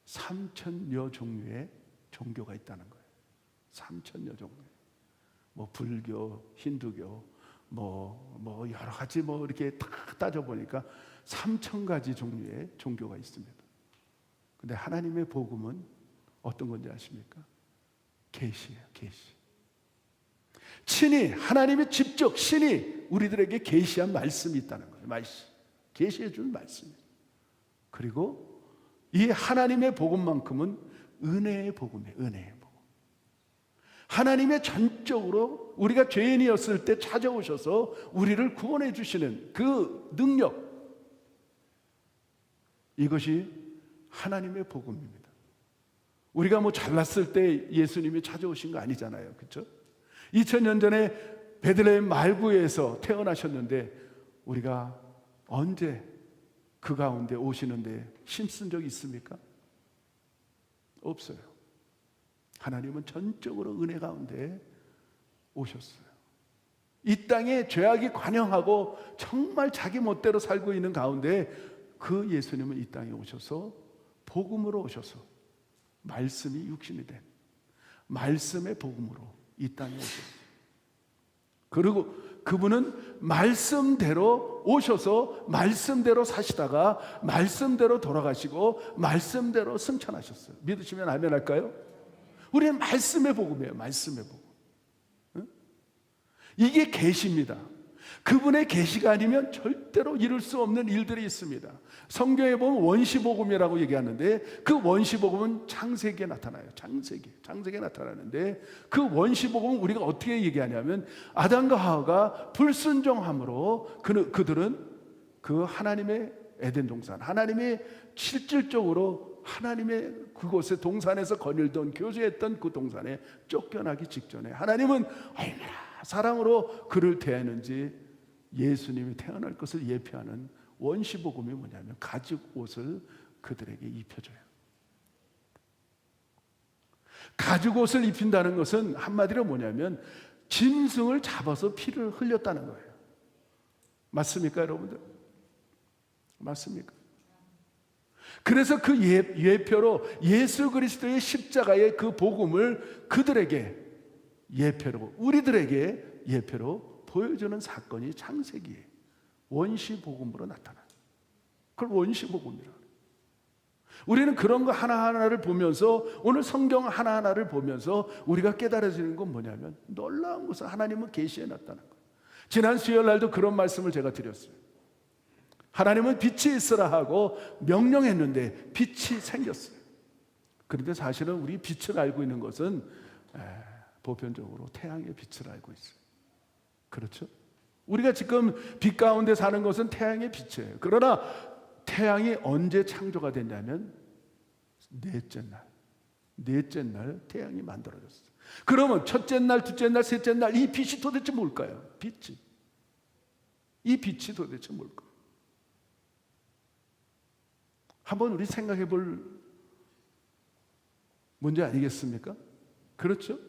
3,000여 종류의 종교가 있다는 거예요. 3,000여 종류. 불교, 힌두교, 여러 가지 이렇게 다 따져 보니까 3,000가지 종류의 종교가 있습니다. 근데 하나님의 복음은 어떤 건지 아십니까? 계시예요, 계시. 친히 하나님이 직접 신이 우리들에게 계시한 말씀이 있다는 거예요. 말씀, 계시해 준 말씀이에요. 그리고 이 하나님의 복음만큼은 은혜의 복음이에요. 은혜의 복음. 하나님의 전적으로 우리가 죄인이었을 때 찾아오셔서 우리를 구원해 주시는 그 능력, 이것이 하나님의 복음입니다. 우리가 잘났을 때 예수님이 찾아오신 거 아니잖아요. 그렇죠? 2000년 전에 베들레헴 말구에서 태어나셨는데 우리가 언제 그 가운데 오시는데 힘쓴 적이 있습니까? 없어요. 하나님은 전적으로 은혜 가운데 오셨어요. 이 땅에 죄악이 관영하고 정말 자기 멋대로 살고 있는 가운데 그 예수님은 이 땅에 오셔서 복음으로 오셔서 말씀이 육신이 된 말씀의 복음으로 이 땅에 오셨어요. 그리고 그분은 말씀대로 오셔서 말씀대로 사시다가 말씀대로 돌아가시고 말씀대로 승천하셨어요. 믿으시면 아멘 할까요? 우리는 말씀의 복음이에요. 말씀의 복음. 응? 이게 계시입니다. 그분의 계시가 아니면 절대로 이룰 수 없는 일들이 있습니다. 성경에 보면 원시복음이라고 얘기하는데 그 원시복음은 창세기에 나타나요. 창세기에 나타나는데 그 원시복음은 우리가 어떻게 얘기하냐면 아담과 하와가 불순종함으로 그들은 그 하나님의 에덴 동산, 하나님이 실질적으로 하나님의 그곳에 동산에서 거닐던 교제했던 그 동산에 쫓겨나기 직전에 하나님은 얼마나 사랑으로 그를 대했는지 예수님이 태어날 것을 예표하는 원시복음이 뭐냐면 가죽 옷을 그들에게 입혀줘요. 가죽 옷을 입힌다는 것은 한마디로 뭐냐면 짐승을 잡아서 피를 흘렸다는 거예요. 맞습니까, 여러분들? 맞습니까? 그래서 그 예표로 예수 그리스도의 십자가의 그 복음을 그들에게 예표로, 우리들에게 예표로 보여주는 사건이 창세기에 원시 복음으로 나타나요. 그걸 원시복음이라. 우리는 그런 거 하나하나를 보면서, 오늘 성경 하나하나를 보면서 우리가 깨달아지는 건 뭐냐면, 놀라운 것은 하나님은 계시해 놨다는 거예요. 지난 수요일 날도 그런 말씀을 제가 드렸어요. 하나님은 빛이 있으라 하고 명령했는데 빛이 생겼어요. 그런데 사실은 우리 빛을 알고 있는 것은 보편적으로 태양의 빛을 알고 있어요. 그렇죠? 우리가 지금 빛 가운데 사는 것은 태양의 빛이에요. 그러나 태양이 언제 창조가 됐냐면 넷째 날 태양이 만들어졌어요. 그러면 첫째 날, 둘째 날, 셋째 날 이 빛이 도대체 뭘까요? 이 빛이 도대체 뭘까요? 한번 우리 생각해 볼 문제 아니겠습니까? 그렇죠?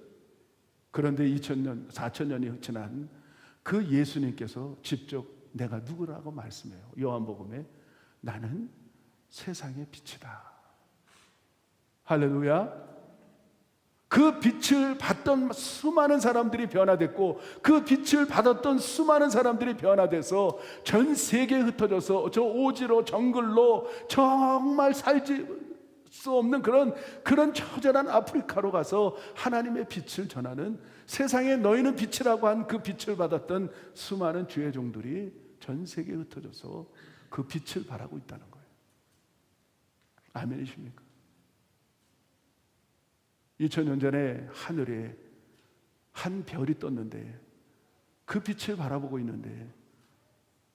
그런데 2000년, 4000년이 지난 그 예수님께서 직접 내가 누구라고 말씀해요. 요한복음에 나는 세상의 빛이다. 할렐루야. 그 빛을 받던 수많은 사람들이 변화됐고, 그 빛을 받았던 수많은 사람들이 변화돼서 전 세계에 흩어져서 저 오지로 정글로 정말 살지 수 없는 그런 처절한 아프리카로 가서 하나님의 빛을 전하는, 세상에 너희는 빛이라고 한 그 빛을 받았던 수많은 주의 종들이 전 세계에 흩어져서 그 빛을 바라고 있다는 거예요. 아멘이십니까? 2000년 전에 하늘에 한 별이 떴는데 그 빛을 바라보고 있는데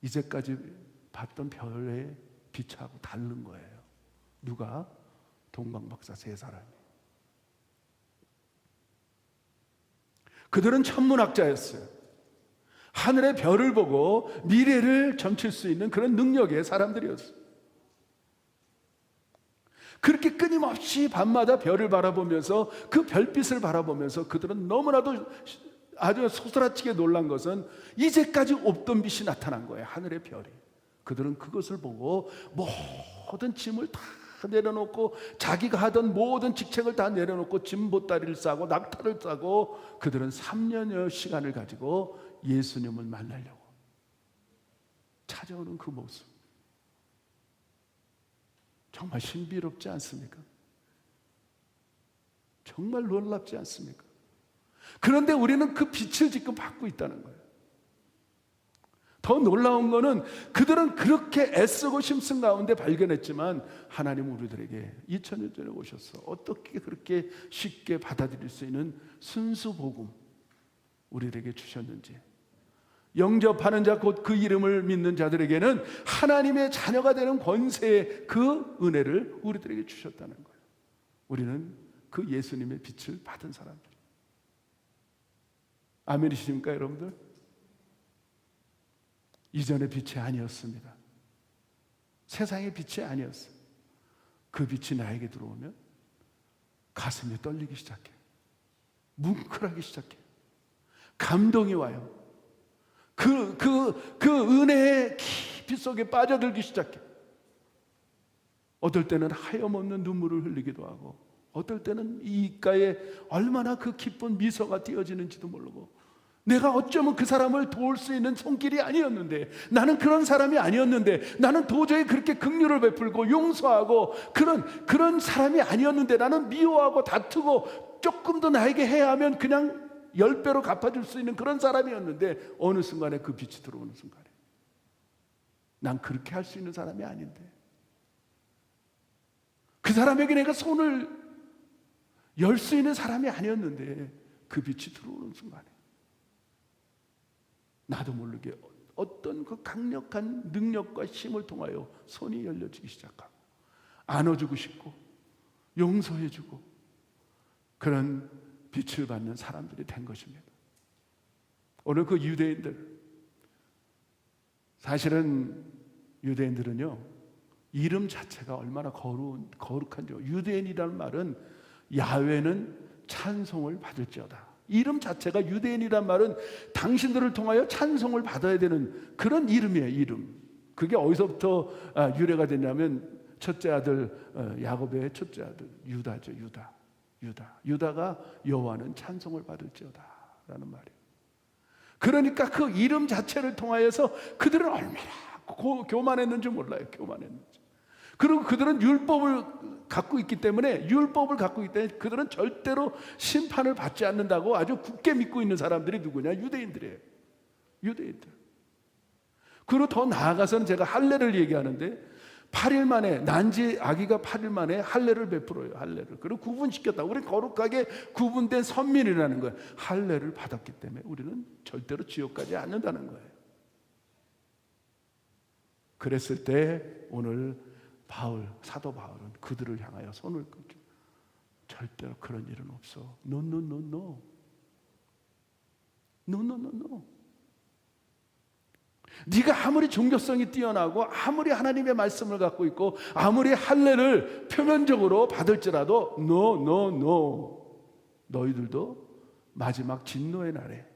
이제까지 봤던 별의 빛하고 다른 거예요. 누가? 동방박사 세 사람이. 그들은 천문학자였어요. 하늘의 별을 보고 미래를 점칠 수 있는 그런 능력의 사람들이었어요. 그렇게 끊임없이 밤마다 별을 바라보면서, 그 별빛을 바라보면서 그들은 너무나도 아주 소스라치게 놀란 것은 이제까지 없던 빛이 나타난 거예요. 하늘의 별이. 그들은 그것을 보고 모든 짐을 다 내려놓고, 자기가 하던 모든 직책을 다 내려놓고 짐 보따리를 싸고 낙타를 싸고 그들은 3년여 시간을 가지고 예수님을 만나려고 찾아오는 그 모습, 정말 신비롭지 않습니까? 정말 놀랍지 않습니까? 그런데 우리는 그 빛을 지금 받고 있다는 거예요. 더 놀라운 거는 그들은 그렇게 애쓰고 힘쓴 가운데 발견했지만 하나님은 우리들에게 2000년 전에 오셔서 어떻게 그렇게 쉽게 받아들일 수 있는 순수 복음 우리들에게 주셨는지, 영접하는 자 곧 그 이름을 믿는 자들에게는 하나님의 자녀가 되는 권세의 그 은혜를 우리들에게 주셨다는 거예요. 우리는 그 예수님의 빛을 받은 사람들. 아멘이십니까 여러분들? 이전의 빛이 아니었습니다. 세상의 빛이 아니었어요. 그 빛이 나에게 들어오면 가슴이 떨리기 시작해요. 뭉클하기 시작해요. 감동이 와요. 그 은혜의 깊이 속에 빠져들기 시작해요. 어떨 때는 하염없는 눈물을 흘리기도 하고, 어떨 때는 이 입가에 얼마나 그 기쁜 미소가 띄어지는지도 모르고, 내가 어쩌면 그 사람을 도울 수 있는 손길이 아니었는데, 나는 그런 사람이 아니었는데, 나는 도저히 그렇게 긍휼을 베풀고 용서하고 그런 사람이 아니었는데, 나는 미워하고 다투고 조금 더 나에게 해야 하면 그냥 10배로 갚아줄 수 있는 그런 사람이었는데, 어느 순간에 그 빛이 들어오는 순간에 난 그렇게 할 수 있는 사람이 아닌데, 그 사람에게 내가 손을 열 수 있는 사람이 아니었는데 그 빛이 들어오는 순간에 나도 모르게 어떤 그 강력한 능력과 힘을 통하여 손이 열려지기 시작하고, 안아주고 싶고 용서해주고 그런 빛을 받는 사람들이 된 것입니다. 오늘 그 유대인들, 사실은 유대인들은요, 이름 자체가 얼마나 거룩한지요. 유대인이라는 말은 야훼는 찬송을 받을지어다. 이름 자체가, 유대인이란 말은 당신들을 통하여 찬송을 받아야 되는 그런 이름이에요. 이름. 그게 어디서부터 유래가 됐냐면 첫째 아들 야곱의 첫째 아들 유다죠. 유다가 여호와는 찬송을 받을지어다 라는 말이에요. 그러니까 그 이름 자체를 통하여서 그들은 얼마나 교만했는지 몰라요. 교만했는지. 그리고 그들은 율법을 갖고 있기 때문에 그들은 절대로 심판을 받지 않는다고 아주 굳게 믿고 있는 사람들이 누구냐? 유대인들이에요. 유대인들. 그리고 더 나아가서는 제가 할례를 얘기하는데 8일 만에, 난지 아기가 8일 만에 할례를 베풀어요. 할례를. 그리고 구분시켰다. 우리는 거룩하게 구분된 선민이라는 거예요. 할례를 받았기 때문에 우리는 절대로 지옥 가지 않는다는 거예요. 그랬을 때 오늘 사도 바울은 그들을 향하여 손을 끄죠. 절대로 그런 일은 없어. No. 네가 아무리 종교성이 뛰어나고 아무리 하나님의 말씀을 갖고 있고 아무리 할례를 표면적으로 받을지라도 No. 너희들도 마지막 진노의 날에,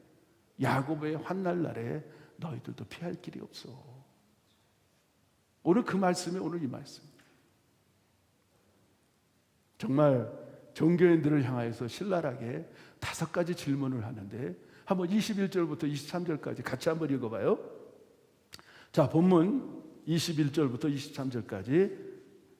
야곱의 환날 날에 너희들도 피할 길이 없어. 오늘 그 말씀이 오늘 이 말씀. 정말 종교인들을 향하여서 신랄하게 5가지 질문을 하는데 한번 21절부터 23절까지 같이 한번 읽어봐요. 자, 본문 21절부터 23절까지.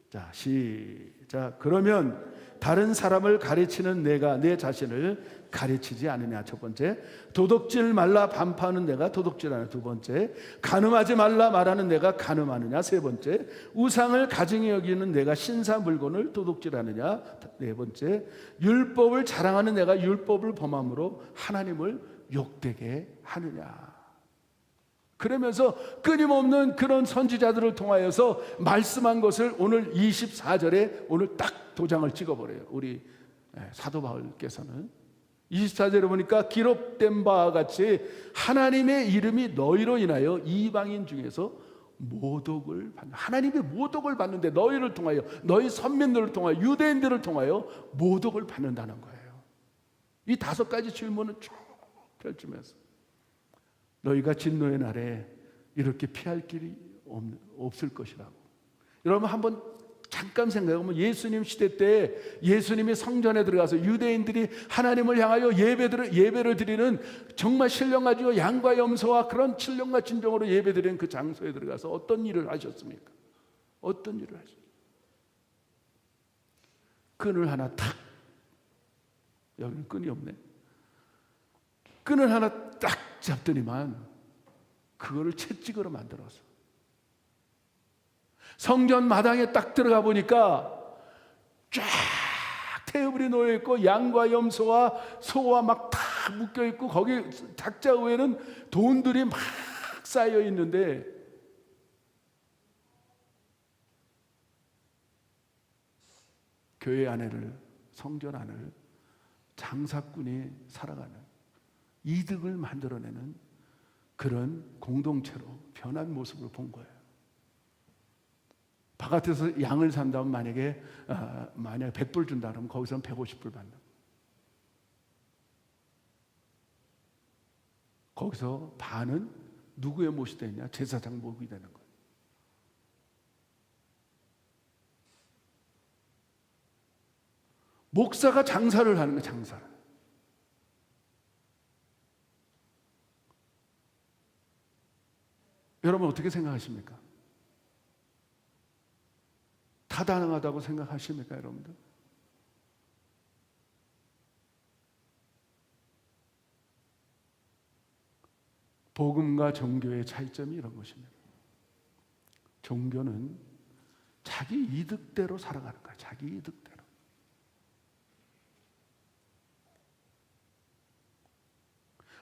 자, 시작. 그러면 다른 사람을 가르치는 내가 내 자신을 가르치지 않느냐? 첫 번째. 도둑질 말라 반파하는 내가 도둑질하느냐? 두 번째. 간음하지 말라 말하는 내가 간음하느냐? 세 번째. 우상을 가증히 여기는 내가 신사 물건을 도둑질하느냐? 네 번째. 율법을 자랑하는 내가 율법을 범함으로 하나님을 욕되게 하느냐? 그러면서 끊임없는 그런 선지자들을 통하여서 말씀한 것을 오늘 24절에 오늘 딱 도장을 찍어버려요. 우리 사도 바울께서는 24절에 보니까 기록된 바와 같이 하나님의 이름이 너희로 인하여 이방인 중에서 모독을 받는, 하나님의 모독을 받는데 너희를 통하여, 너희 선민들을 통하여, 유대인들을 통하여 모독을 받는다는 거예요. 이 5가지 질문을 쭉 펼치면서 너희가 진노의 날에 이렇게 피할 길이 없을 것이라고. 여러분 한번 잠깐 생각해보면 예수님 시대 때 예수님이 성전에 들어가서 유대인들이 하나님을 향하여 예배를 드리는 정말 신령 가지고 양과 염소와 그런 신령과 진정으로 예배드리는 그 장소에 들어가서 어떤 일을 하셨습니까? 어떤 일을 하셨어요? 끈을 하나 탁, 여기는 끈이 없네. 끈을 하나 딱 잡더니만 그거를 채찍으로 만들어서 성전 마당에 딱 들어가 보니까 쫙 테이블이 놓여 있고 양과 염소와 소와 막 다 묶여 있고 거기 작자 위에는 돈들이 막 쌓여 있는데 교회 안에를, 성전 안을 장사꾼이 살아가는, 이득을 만들어내는 그런 공동체로 변한 모습을 본 거예요. 바깥에서 양을 산다면 만약에 100불 준다 그러면 거기서는 150불 받는. 거기서 반은 누구의 몫이 되냐? 제사장 몫이 되는 거예요. 목사가 장사를 하는 거예요. 장사를. 여러분 어떻게 생각하십니까? 타당하다고 생각하십니까, 여러분들? 복음과 종교의 차이점이 이런 것입니다. 종교는 자기 이득대로 살아가는 거야. 자기 이득대로.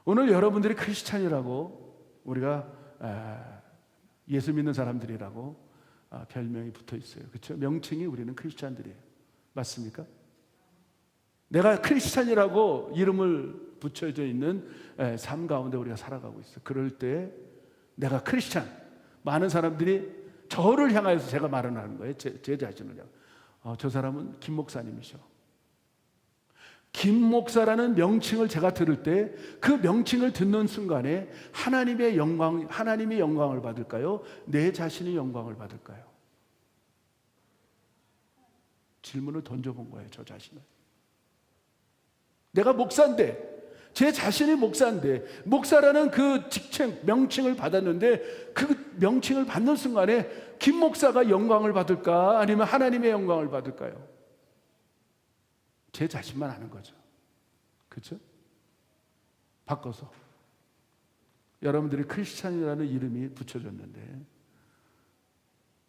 오늘 여러분들이 크리스찬이라고, 우리가 예수 믿는 사람들이라고 별명이 붙어 있어요. 그렇죠? 명칭이 우리는 크리스찬들이에요. 맞습니까? 내가 크리스찬이라고 이름을 붙여져 있는 삶 가운데 우리가 살아가고 있어요. 그럴 때 내가 크리스찬, 많은 사람들이 저를 향하여서 제가 말을 하는 거예요. 제 자신을 향해. 저 사람은 김 목사님이셔. 김 목사라는 명칭을 제가 들을 때 그 명칭을 듣는 순간에 하나님이 영광을 받을까요? 내 자신이 영광을 받을까요? 질문을 던져본 거예요. 저 자신을. 내가 목사인데 제 자신이 목사인데, 목사라는 그 직책, 명칭을 받았는데 그 명칭을 받는 순간에 김 목사가 영광을 받을까? 아니면 하나님의 영광을 받을까요? 제 자신만 아는 거죠. 그렇죠? 바꿔서 여러분들이 크리스찬이라는 이름이 붙여졌는데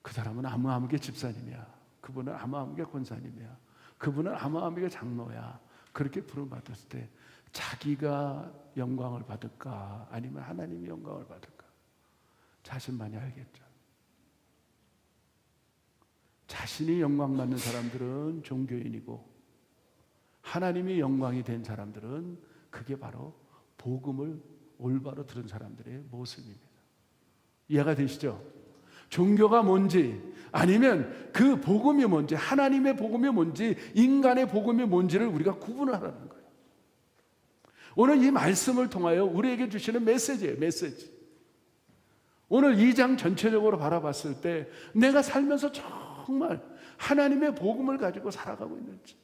그 사람은 아무개 집사님이야. 그분은 아무개 권사님이야. 그분은 아무개 장로야. 그렇게 부름받았을 때 자기가 영광을 받을까? 아니면 하나님이 영광을 받을까? 자신만이 알겠죠. 자신이 영광 받는 사람들은 종교인이고 하나님이 영광이 된 사람들은 그게 바로 복음을 올바로 들은 사람들의 모습입니다. 이해가 되시죠? 종교가 뭔지 아니면 그 복음이 뭔지, 하나님의 복음이 뭔지, 인간의 복음이 뭔지를 우리가 구분하라는 거예요. 오늘 이 말씀을 통하여 우리에게 주시는 메시지예요. 메시지. 오늘 2장 전체적으로 바라봤을 때 내가 살면서 정말 하나님의 복음을 가지고 살아가고 있는지,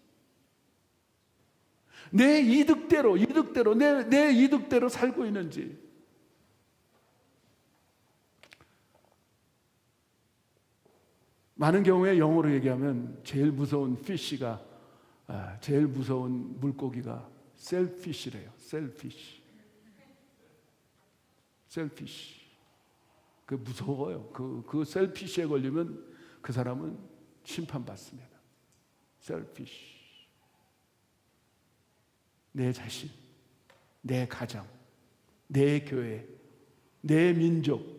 내 이득대로 내 이득대로 살고 있는지. 많은 경우에 영어로 얘기하면 제일 무서운 피쉬가, 제일 무서운 물고기가 셀피쉬래요. 셀피쉬. 그 무서워요. 그 셀피쉬에 걸리면 그 사람은 심판받습니다. 셀피쉬. 내 자신, 내 가정, 내 교회, 내 민족,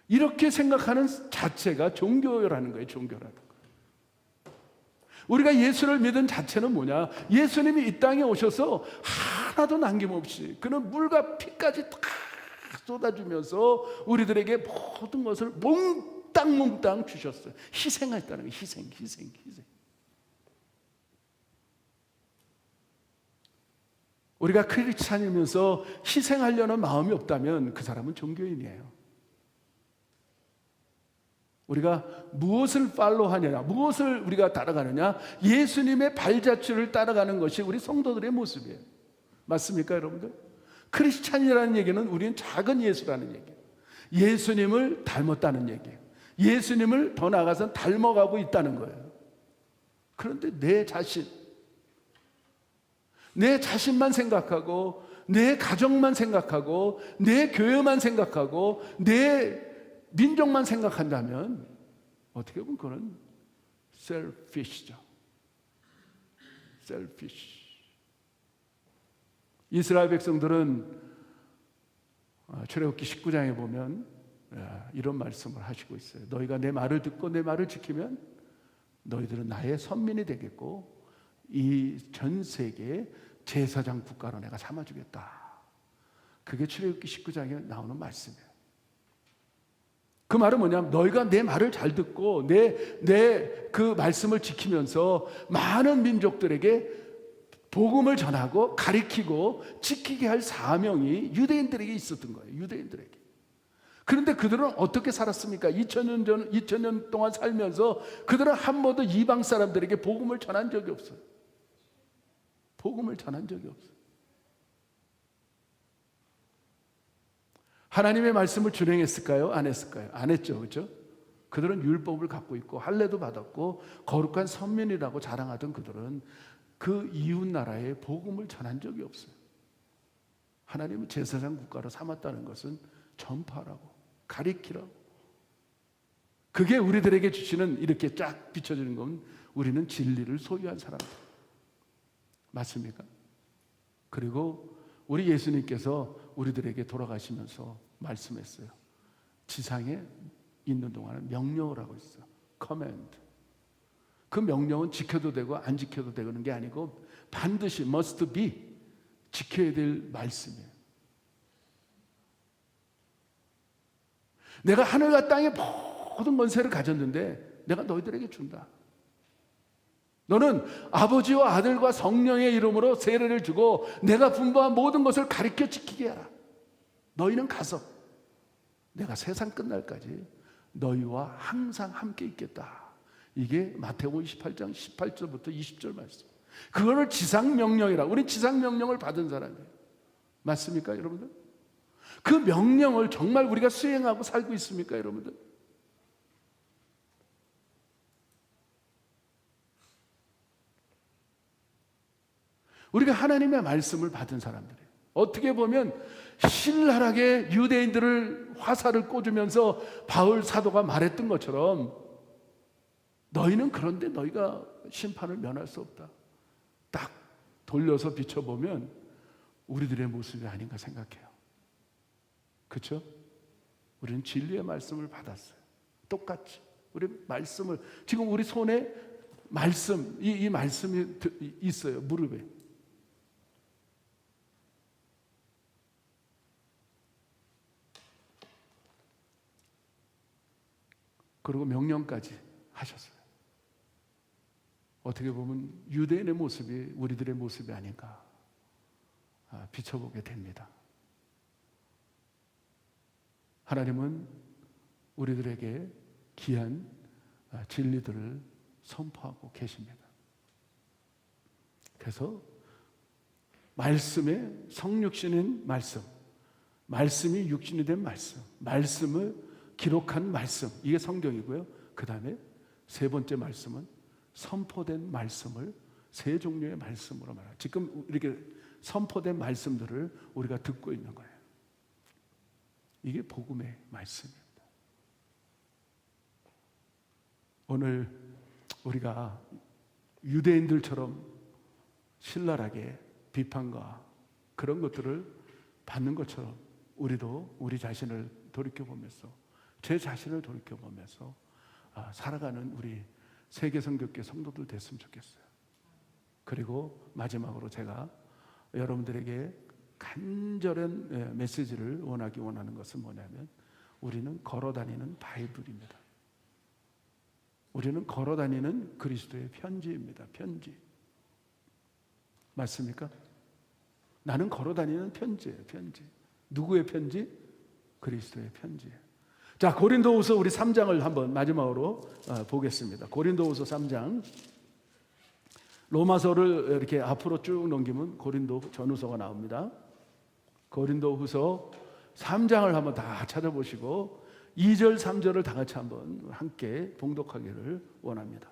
이렇게 생각하는 자체가 종교라는 거예요. 종교라는 거. 우리가 예수를 믿은 자체는 뭐냐? 예수님이 이 땅에 오셔서 하나도 남김없이 그는 물과 피까지 다 쏟아주면서 우리들에게 모든 것을 몽땅 주셨어요. 희생했다는 거예요. 희생. 우리가 크리스찬이면서 희생하려는 마음이 없다면 그 사람은 종교인이에요. 우리가 무엇을 팔로우하느냐, 무엇을 우리가 따라가느냐, 예수님의 발자취를 따라가는 것이 우리 성도들의 모습이에요. 맞습니까, 여러분들? 크리스찬이라는 얘기는 우리는 작은 예수라는 얘기예요. 예수님을 닮았다는 얘기예요. 예수님을 더 나아가서 닮아가고 있다는 거예요. 그런데 내 자신만 생각하고, 내 가정만 생각하고, 내 교회만 생각하고, 내 민족만 생각한다면 어떻게 보면 그건 셀피시죠. 셀피시. 이스라엘 백성들은 출애굽기 19장에 보면 이런 말씀을 하시고 있어요. 너희가 내 말을 듣고 내 말을 지키면 너희들은 나의 선민이 되겠고 이 전 세계의 제사장 국가로 내가 삼아주겠다. 그게 출애굽기 19장에 나오는 말씀이에요. 그 말은 뭐냐면 너희가 내 말을 잘 듣고 내 그 말씀을 지키면서 많은 민족들에게 복음을 전하고 가리키고 지키게 할 사명이 유대인들에게 있었던 거예요. 유대인들에게. 그런데 그들은 어떻게 살았습니까? 2000년 동안 살면서 그들은 한 번도 이방 사람들에게 복음을 전한 적이 없어요. 복음을 전한 적이 없어요. 하나님의 말씀을 준행했을까요? 안 했을까요? 안 했죠. 그렇죠? 그들은 율법을 갖고 있고 할례도 받았고 거룩한 선민이라고 자랑하던 그들은 그 이웃 나라에 복음을 전한 적이 없어요. 하나님은 제사장 국가로 삼았다는 것은 전파라고, 가리키라고. 그게 우리들에게 주시는, 이렇게 쫙 비춰지는 건 우리는 진리를 소유한 사람들. 맞습니까? 그리고 우리 예수님께서 우리들에게 돌아가시면서 말씀했어요. 지상에 있는 동안은 명령을 하고 있어. command. 그 명령은 지켜도 되고 안 지켜도 되는 게 아니고 반드시 must be 지켜야 될 말씀이에요. 내가 하늘과 땅의 모든 권세를 가졌는데 내가 너희들에게 준다. 너는 아버지와 아들과 성령의 이름으로 세례를 주고 내가 분부한 모든 것을 가르쳐 지키게 하라. 너희는 가서 내가 세상 끝날까지 너희와 항상 함께 있겠다. 이게 마태복음 28장 18절부터 20절 말씀. 그거를 지상명령이라. 우리 지상명령을 받은 사람이에요. 맞습니까, 여러분들? 그 명령을 정말 우리가 수행하고 살고 있습니까, 여러분들? 우리가 하나님의 말씀을 받은 사람들이에요. 어떻게 보면 신랄하게 유대인들을 화살을 꽂으면서 바울 사도가 말했던 것처럼 너희는 그런데 너희가 심판을 면할 수 없다. 딱 돌려서 비춰보면 우리들의 모습이 아닌가 생각해요. 그렇죠? 우리는 진리의 말씀을 받았어요. 똑같이 우리 말씀을, 지금 우리 손에 말씀, 이 말씀이 있어요. 무릎에. 그리고 명령까지 하셨어요. 어떻게 보면 유대인의 모습이 우리들의 모습이 아닌가 비춰보게 됩니다. 하나님은 우리들에게 귀한 진리들을 선포하고 계십니다. 그래서 말씀의 성육신인 말씀, 말씀이 육신이 된 말씀, 말씀을 기록한 말씀, 이게 성경이고요. 그 다음에 세 번째 말씀은 선포된 말씀을 세 종류의 말씀으로 말해요. 지금 이렇게 선포된 말씀들을 우리가 듣고 있는 거예요. 이게 복음의 말씀입니다. 오늘 우리가 유대인들처럼 신랄하게 비판과 그런 것들을 받는 것처럼 우리도 우리 자신을 돌이켜보면서, 제 자신을 돌이켜보면서 살아가는 우리 세계성교회 성도들 됐으면 좋겠어요. 그리고 마지막으로 제가 여러분들에게 간절한 메시지를 원하는 것은 뭐냐면, 우리는 걸어다니는 바이블입니다. 우리는 걸어다니는 그리스도의 편지입니다. 편지. 맞습니까? 나는 걸어다니는 편지예요. 편지. 누구의 편지? 그리스도의 편지예요. 자, 고린도후서 우리 3장을 한번 마지막으로 보겠습니다. 고린도후서 3장. 로마서를 이렇게 앞으로 쭉 넘기면 고린도 전후서가 나옵니다. 고린도후서 3장을 한번 다 찾아보시고 2절, 3절을 다 같이 한번 함께 봉독하기를 원합니다.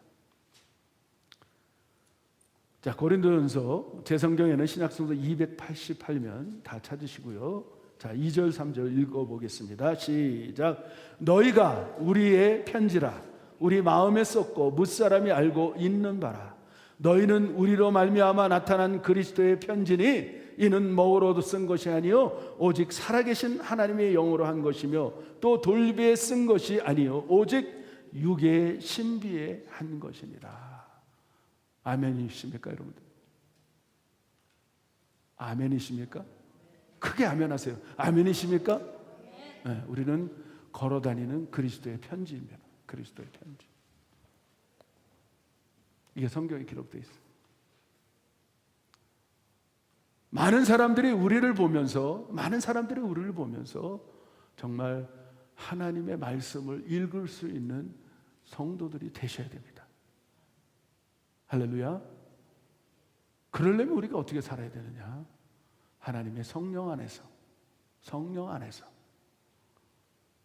자, 고린도전서 제 성경에는 신약성서 288면 다 찾으시고요. 자, 2절, 3절 읽어보겠습니다. 시작. 너희가 우리의 편지라 우리 마음에 썼고 뭇사람이 알고 있는 바라. 너희는 우리로 말미암아 나타난 그리스도의 편지니 이는 먹으로도 쓴 것이 아니요 오직 살아계신 하나님의 영으로 한 것이며 또 돌비에 쓴 것이 아니요 오직 육의 신비에 한 것이니라. 아멘이십니까, 여러분들? 아멘이십니까? 크게 아멘하세요. 아멘이십니까? 네, 우리는 걸어다니는 그리스도의 편지입니다. 그리스도의 편지. 이게 성경에 기록되어 있어요. 많은 사람들이 우리를 보면서 정말 하나님의 말씀을 읽을 수 있는 성도들이 되셔야 됩니다. 할렐루야. 그러려면 우리가 어떻게 살아야 되느냐? 하나님의 성령 안에서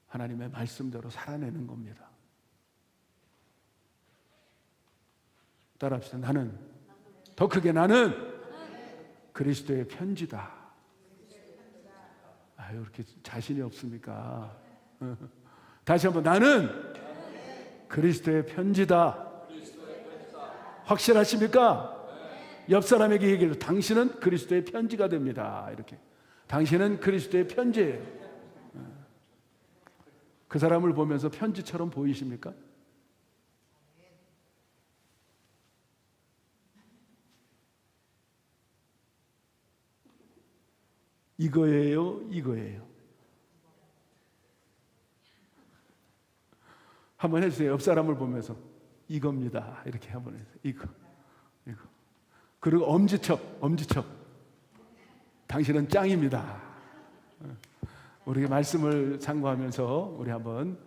하나님의 말씀대로 살아내는 겁니다. 따라합시다. 나는, 더 크게 나는 그리스도의 편지다. 아유, 이렇게 자신이 없습니까? 다시 한번, 나는 그리스도의 편지다. 확실하십니까? 옆 사람에게 얘기해요. 당신은 그리스도의 편지가 됩니다. 이렇게. 당신은 그리스도의 편지예요. 그 사람을 보면서 편지처럼 보이십니까? 이거예요. 한번 해주세요. 옆 사람을 보면서 이겁니다. 이렇게 한번 해주세요. 이거. 그리고 엄지척. 당신은 짱입니다. 우리 말씀을 참고하면서 우리 한번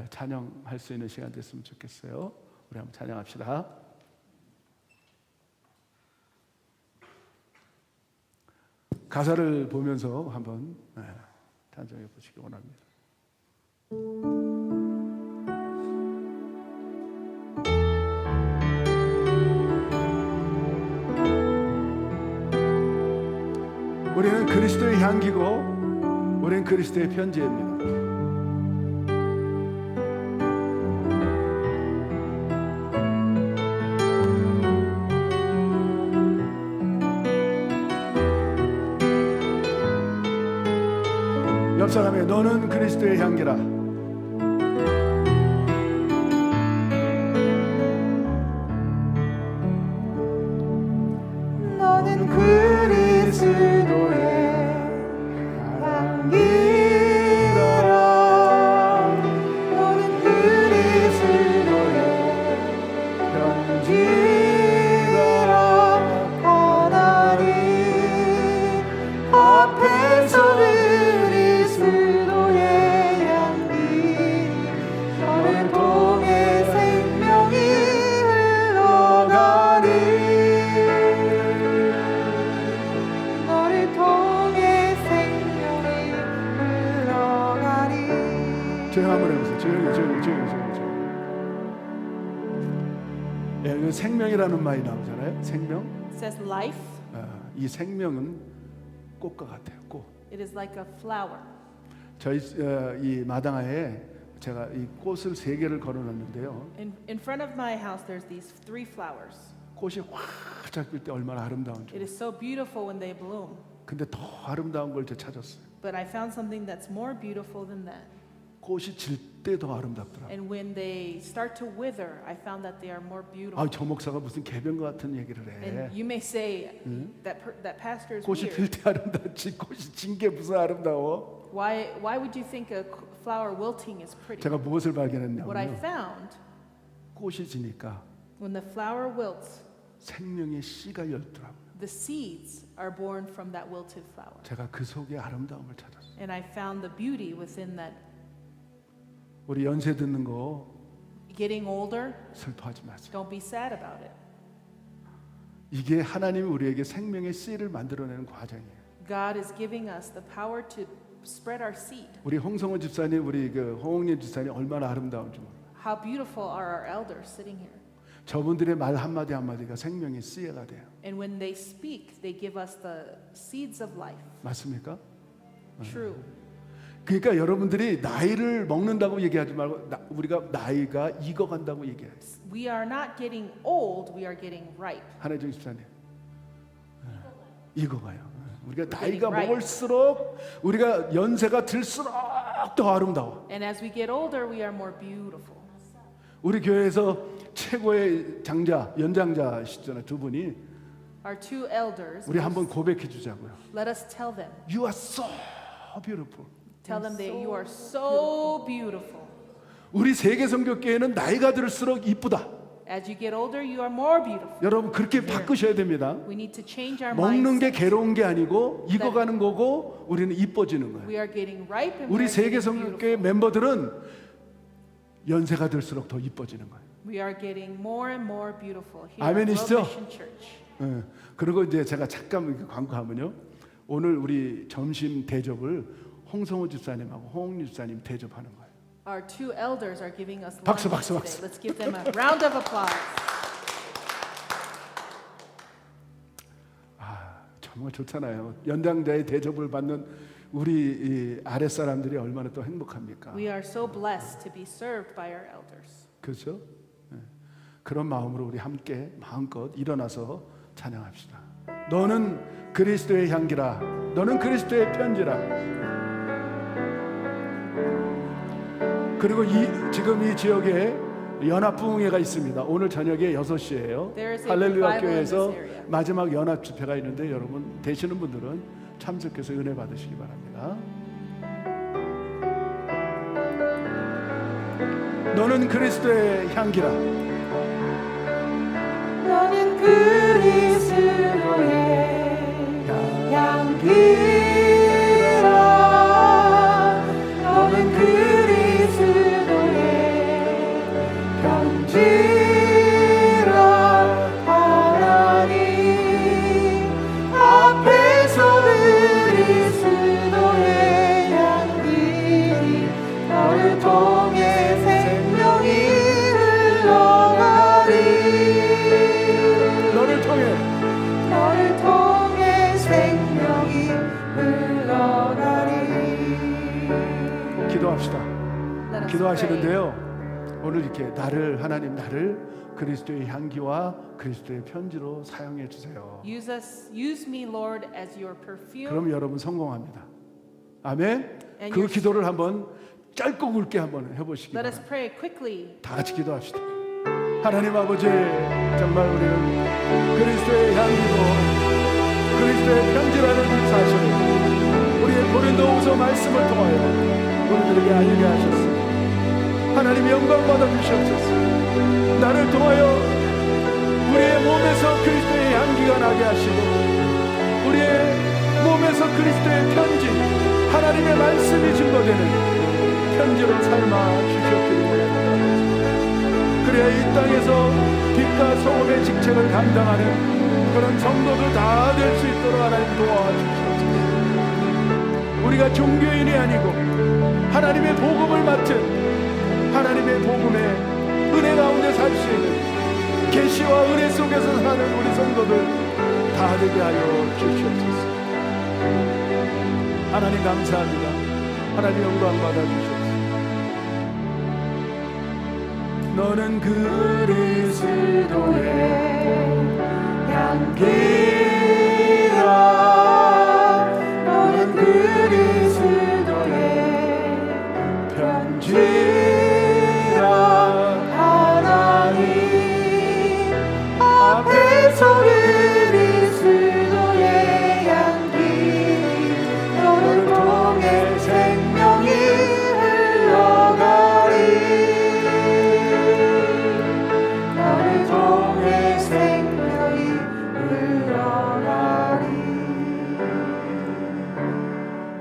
찬양할 수 있는 시간 됐으면 좋겠어요. 우리 한번 찬양합시다. 가사를 보면서 한번 찬송해 보시기 원합니다. 우리는 그리스도의 향기고 우리는 그리스도의 편지입니다. 옆 사람에게 너는 그리스도의 향기라. 너는 그리스도의 향기라. 너는 그리스도의 편지라. 하나님 앞에서 그리스도의 향기. 너를 통해 생명이 흘러가리. 너를 통해 생명이 흘러가리. 조용 한번 해보세요. 조용히. 예, 그 생명이라는 말이 나오잖아요. 생명. It says life. 이 생명은 꽃과 같아요. 꽃. It is like a flower. 저희 이 마당하에 제가 이 꽃을 3개를 걸어놨는데요. In front of my house, there's these 3 flowers. 꽃이 활짝 필 때 얼마나 아름다운지. It is so beautiful when they bloom. 근데 더 아름다운 걸 제가 찾았어요. But I found something that's more beautiful than that. 꽃이 질 때 더 아름답더라고요. And when they start to wither, I found that they are more beautiful. 저 목사가 무슨 개변 같은 얘기를 해. And you may say that pastor is 꽃이 필 weird. 때 아름답지 꽃이 진 게 무슨 아름다워? Why would you think a flower wilting is pretty? 제가 무엇을 What I 발견했냐면요. found, 꽃이 지니까 when the flower wilts, 생명의 씨가 열더라고요. the seeds are born from that wilted flower. 제가 그 속에 아름다움을 찾았어요. And I found the beauty within that. 우리 연세 듣는 거 Getting older, 슬퍼하지 마세요. don't be sad about it. 이게 하나님이 우리에게 생명의 씨를 만들어내는 과정이에요. God is giving us the power to spread our seed. 우리 홍성호 집사님, 우리 그 홍옥년 집사님 얼마나 아름다운지 몰라요. How beautiful are our elders sitting here. 저분들의 말 한마디 한마디가 생명의 씨가 돼요. And when they speak, they give us the seeds of life. 맞습니까? True. 그러니까 여러분들이 나이를 먹는다고 얘기하지 말고 우리가 나이가 익어간다고 얘기해요. We are not getting old, we are getting ripe. 한혜정 집사님, 익어가요. 우리가 나이가 getting ripe. 먹을수록 우리가 연세가 들수록 더 아름다워. And as we get older, we are more beautiful. 우리 교회에서 최고의 장자, 연장자시잖아요. 2분이 Our 2 elders, 우리 한번 고백해 주자고요. let us tell them. You are so beautiful. Tell them that you are so beautiful. 우리 세계 선교교회는 나이가 들수록 이쁘다. As you get older, you are more beautiful. 여러분 그렇게 바꾸셔야 됩니다. We need to change our 먹는 게 mindset. 괴로운 게 아니고 익어가는 거고 우리는 이뻐지는 거예요. We are getting ripe and we 우리 are 세계 getting 선교교회 beautiful. 멤버들은 연세가 들수록 더 이뻐지는 거예요. We are getting more and more beautiful here at 아멘이시죠? World Mission Church. 예. 그리고 이제 제가 잠깐 이렇게 광고하면요. 오늘 우리 점심 대접을 홍성호 집사님하고 홍옥리 집사님 대접하는 거예요. Our 2 elders are giving us 박수, lunch 박수, today. 박수. Let's give them a round of applause. 정말 좋잖아요. 연장자의 대접을 받는 우리 이 아랫 사람들이 얼마나 또 행복합니까? We are so blessed to be served by our elders. 그렇죠? 예. 그런 마음으로 우리 함께 마음껏 일어나서 찬양합시다. 너는 그리스도의 향기라. 너는 그리스도의 편지라. 그리고 지금 이 지역에 연합부흥회가 있습니다. 오늘 저녁에 6시예요. There is a 할렐루야 revival in 교회에서 this area. 마지막 연합 집회가 있는데 여러분 되시는 분들은 참석해서 은혜 받으시기 바랍니다. 너는 그리스도의 향기라. 너는 그리스도의 향기라. 너는 그리스도의 편지라. 하나님 앞에서 기도합시다. Let us 기도하시는데요. 오늘 이렇게 하나님 나를 그리스도의 향기와 그리스도의 편지로 사용해 주세요. use me, Lord, as your perfume. 그럼 여러분 성공합니다. 아멘. And 그 your 기도를 한번 짧고 굵게 한번 해보시기 Let us 바랍니다. pray quickly. 다 같이 기도합시다. 하나님 아버지, 정말 우리는 그리스도의 향기고 그리스도의 편지라는 사실을 우리의 고린도후서 말씀을 통하여 우리들에게 알게 하셨습니다. 하나님 영광 받아 주시옵소서. 나를 통하여 우리의 몸에서 그리스도의 향기가 나게 하시고 우리의 몸에서 그리스도의 편지, 하나님의 말씀이 증거되는 편지로 삶아 주셨기를 원합니다. 그래야 이 땅에서 빛과 소금의 직책을 감당하는 그런 성도들 다 될 수 있도록 하나님 도와주시옵소서. 우리가 종교인이 아니고 하나님의 복음을 맡은 하나님의 복음의 은혜 가운데 살 수 있는 계시와 은혜 속에서 사는 우리 성도들 다 되게 하여 주시옵소서. 하나님 감사합니다. 하나님 영광 받아 주시옵소서. 너는 그리스도의 향기라. 너는 그리스도의 편지라. 하나님 앞에서 그리스도의 향기 너를 통해 생명이 흘러가리. 너를 통해 생명이 흘러가리.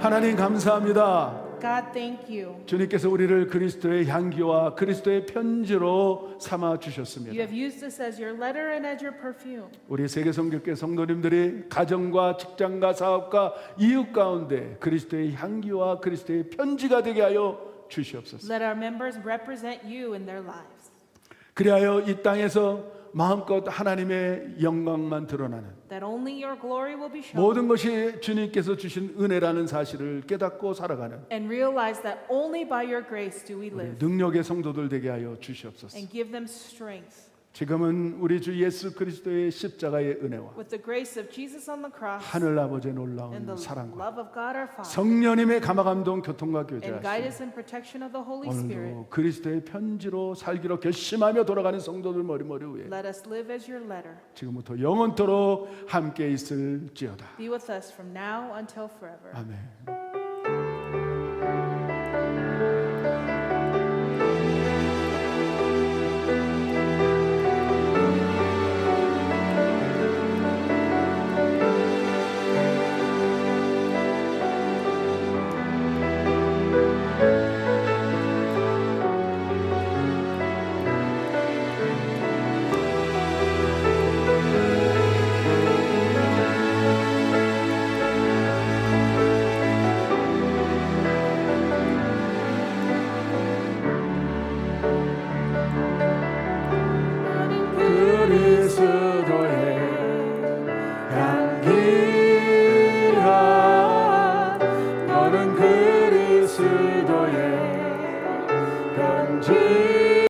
하나님 감사합니다. God, thank you. 주님께서 우리를 그리스도의 향기와 그리스도의 편지로 삼아 You 주셨습니다. have used this as your letter and as your perfume. 우리 세계성교회 성도님들이 가정과 직장과 사업과 이웃 가운데 그리스도의 향기와 그리스도의 편지가 되게 하여 주시옵소서. Let our members represent you in their lives. 그리하여 이 땅에서 마음껏 하나님의 영광만 드러나는 That only your glory will be shown. 모든 것이 주님께서 주신 은혜라는 사실을 깨닫고 살아가는 And realize that only by your grace do we 우리 live. 능력의 성도들 되게 하여 주시옵소서. And give them strength. 지금은 우리 주 예수 그리스도의 십자가의 은혜와 With the grace of Jesus on the cross 하늘 아버지의 and 놀라운 the 사랑과 love of God our Father 성령님의 감화감동 교통과 and 교제하시고 guidance and protection of the Holy Spirit. 오늘도 그리스도의 편지로 살기로 결심하며 돌아가는 성도들 머리머리 위에 Let us live as your letter. 지금부터 영원토록 함께 있을지어다. Be with us from now until forever. 아멘. 그리스도